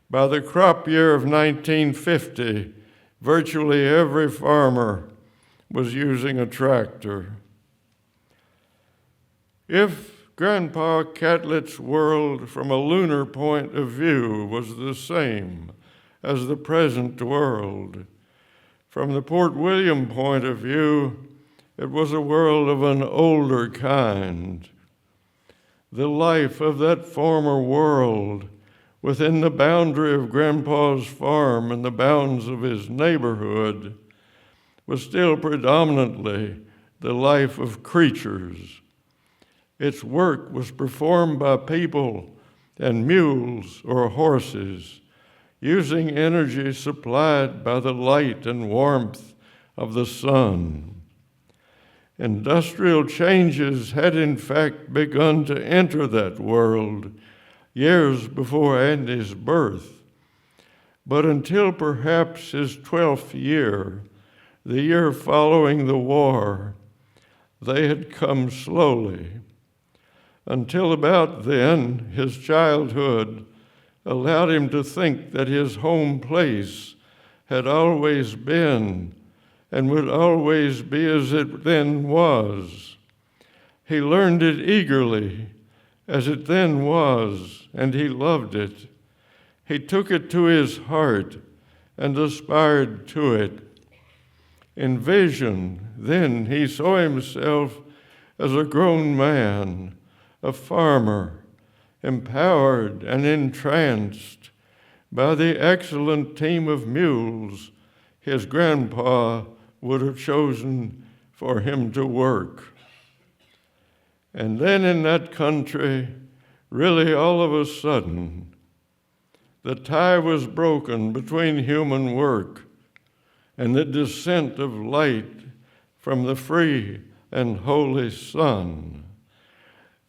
By the crop year of 1950, virtually every farmer was using a tractor. If Grandpa Catlett's world from a lunar point of view was the same as the present world, from the Port William point of view, it was a world of an older kind. The life of that former world within the boundary of Grandpa's farm and the bounds of his neighborhood was still predominantly the life of creatures. Its work was performed by people and mules or horses, using energy supplied by the light and warmth of the sun. Industrial changes had in fact begun to enter that world years before Andy's birth, but until perhaps his 12th year, the year following the war, they had come slowly. Until about then, his childhood allowed him to think that his home place had always been and would always be as it then was. He learned it eagerly, as it then was, and he loved it. He took it to his heart and aspired to it. In vision, then, he saw himself as a grown man, a farmer, empowered and entranced by the excellent team of mules his grandpa would have chosen for him to work. And then in that country, really all of a sudden, the tie was broken between human work and the descent of light from the free and holy sun.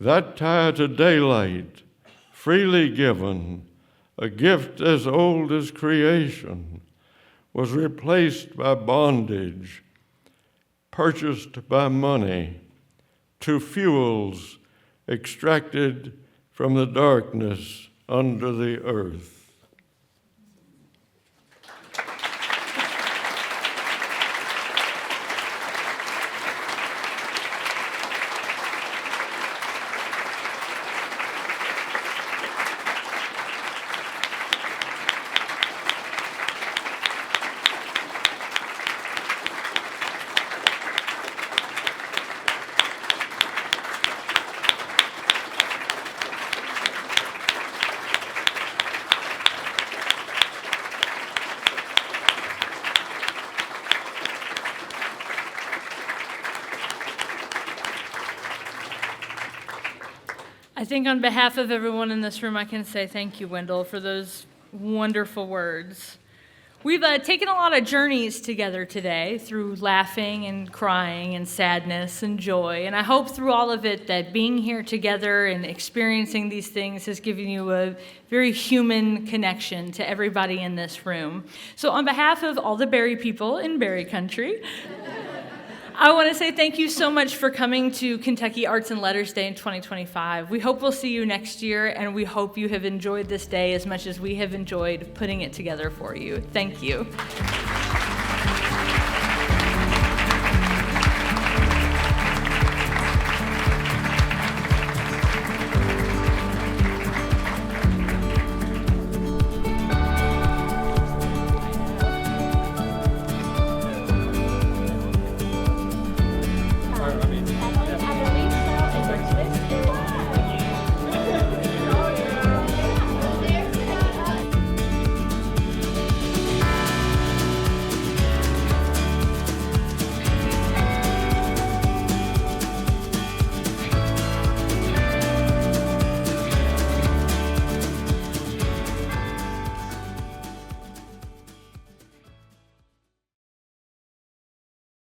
That tie to daylight, freely given, a gift as old as creation, was replaced by bondage, purchased by money, to fuels extracted from the darkness under the earth. I think on behalf of everyone in this room, I can say thank you, Wendell, for those wonderful words. We've taken a lot of journeys together today through laughing and crying and sadness and joy, and I hope through all of it that being here together and experiencing these things has given you a very human connection to everybody in this room. So on behalf of all the Berry people in Berry Country, I want to say thank you so much for coming to Kentucky Arts and Letters Day in 2025. We hope we'll see you next year, and we hope you have enjoyed this day as much as we have enjoyed putting it together for you. Thank you.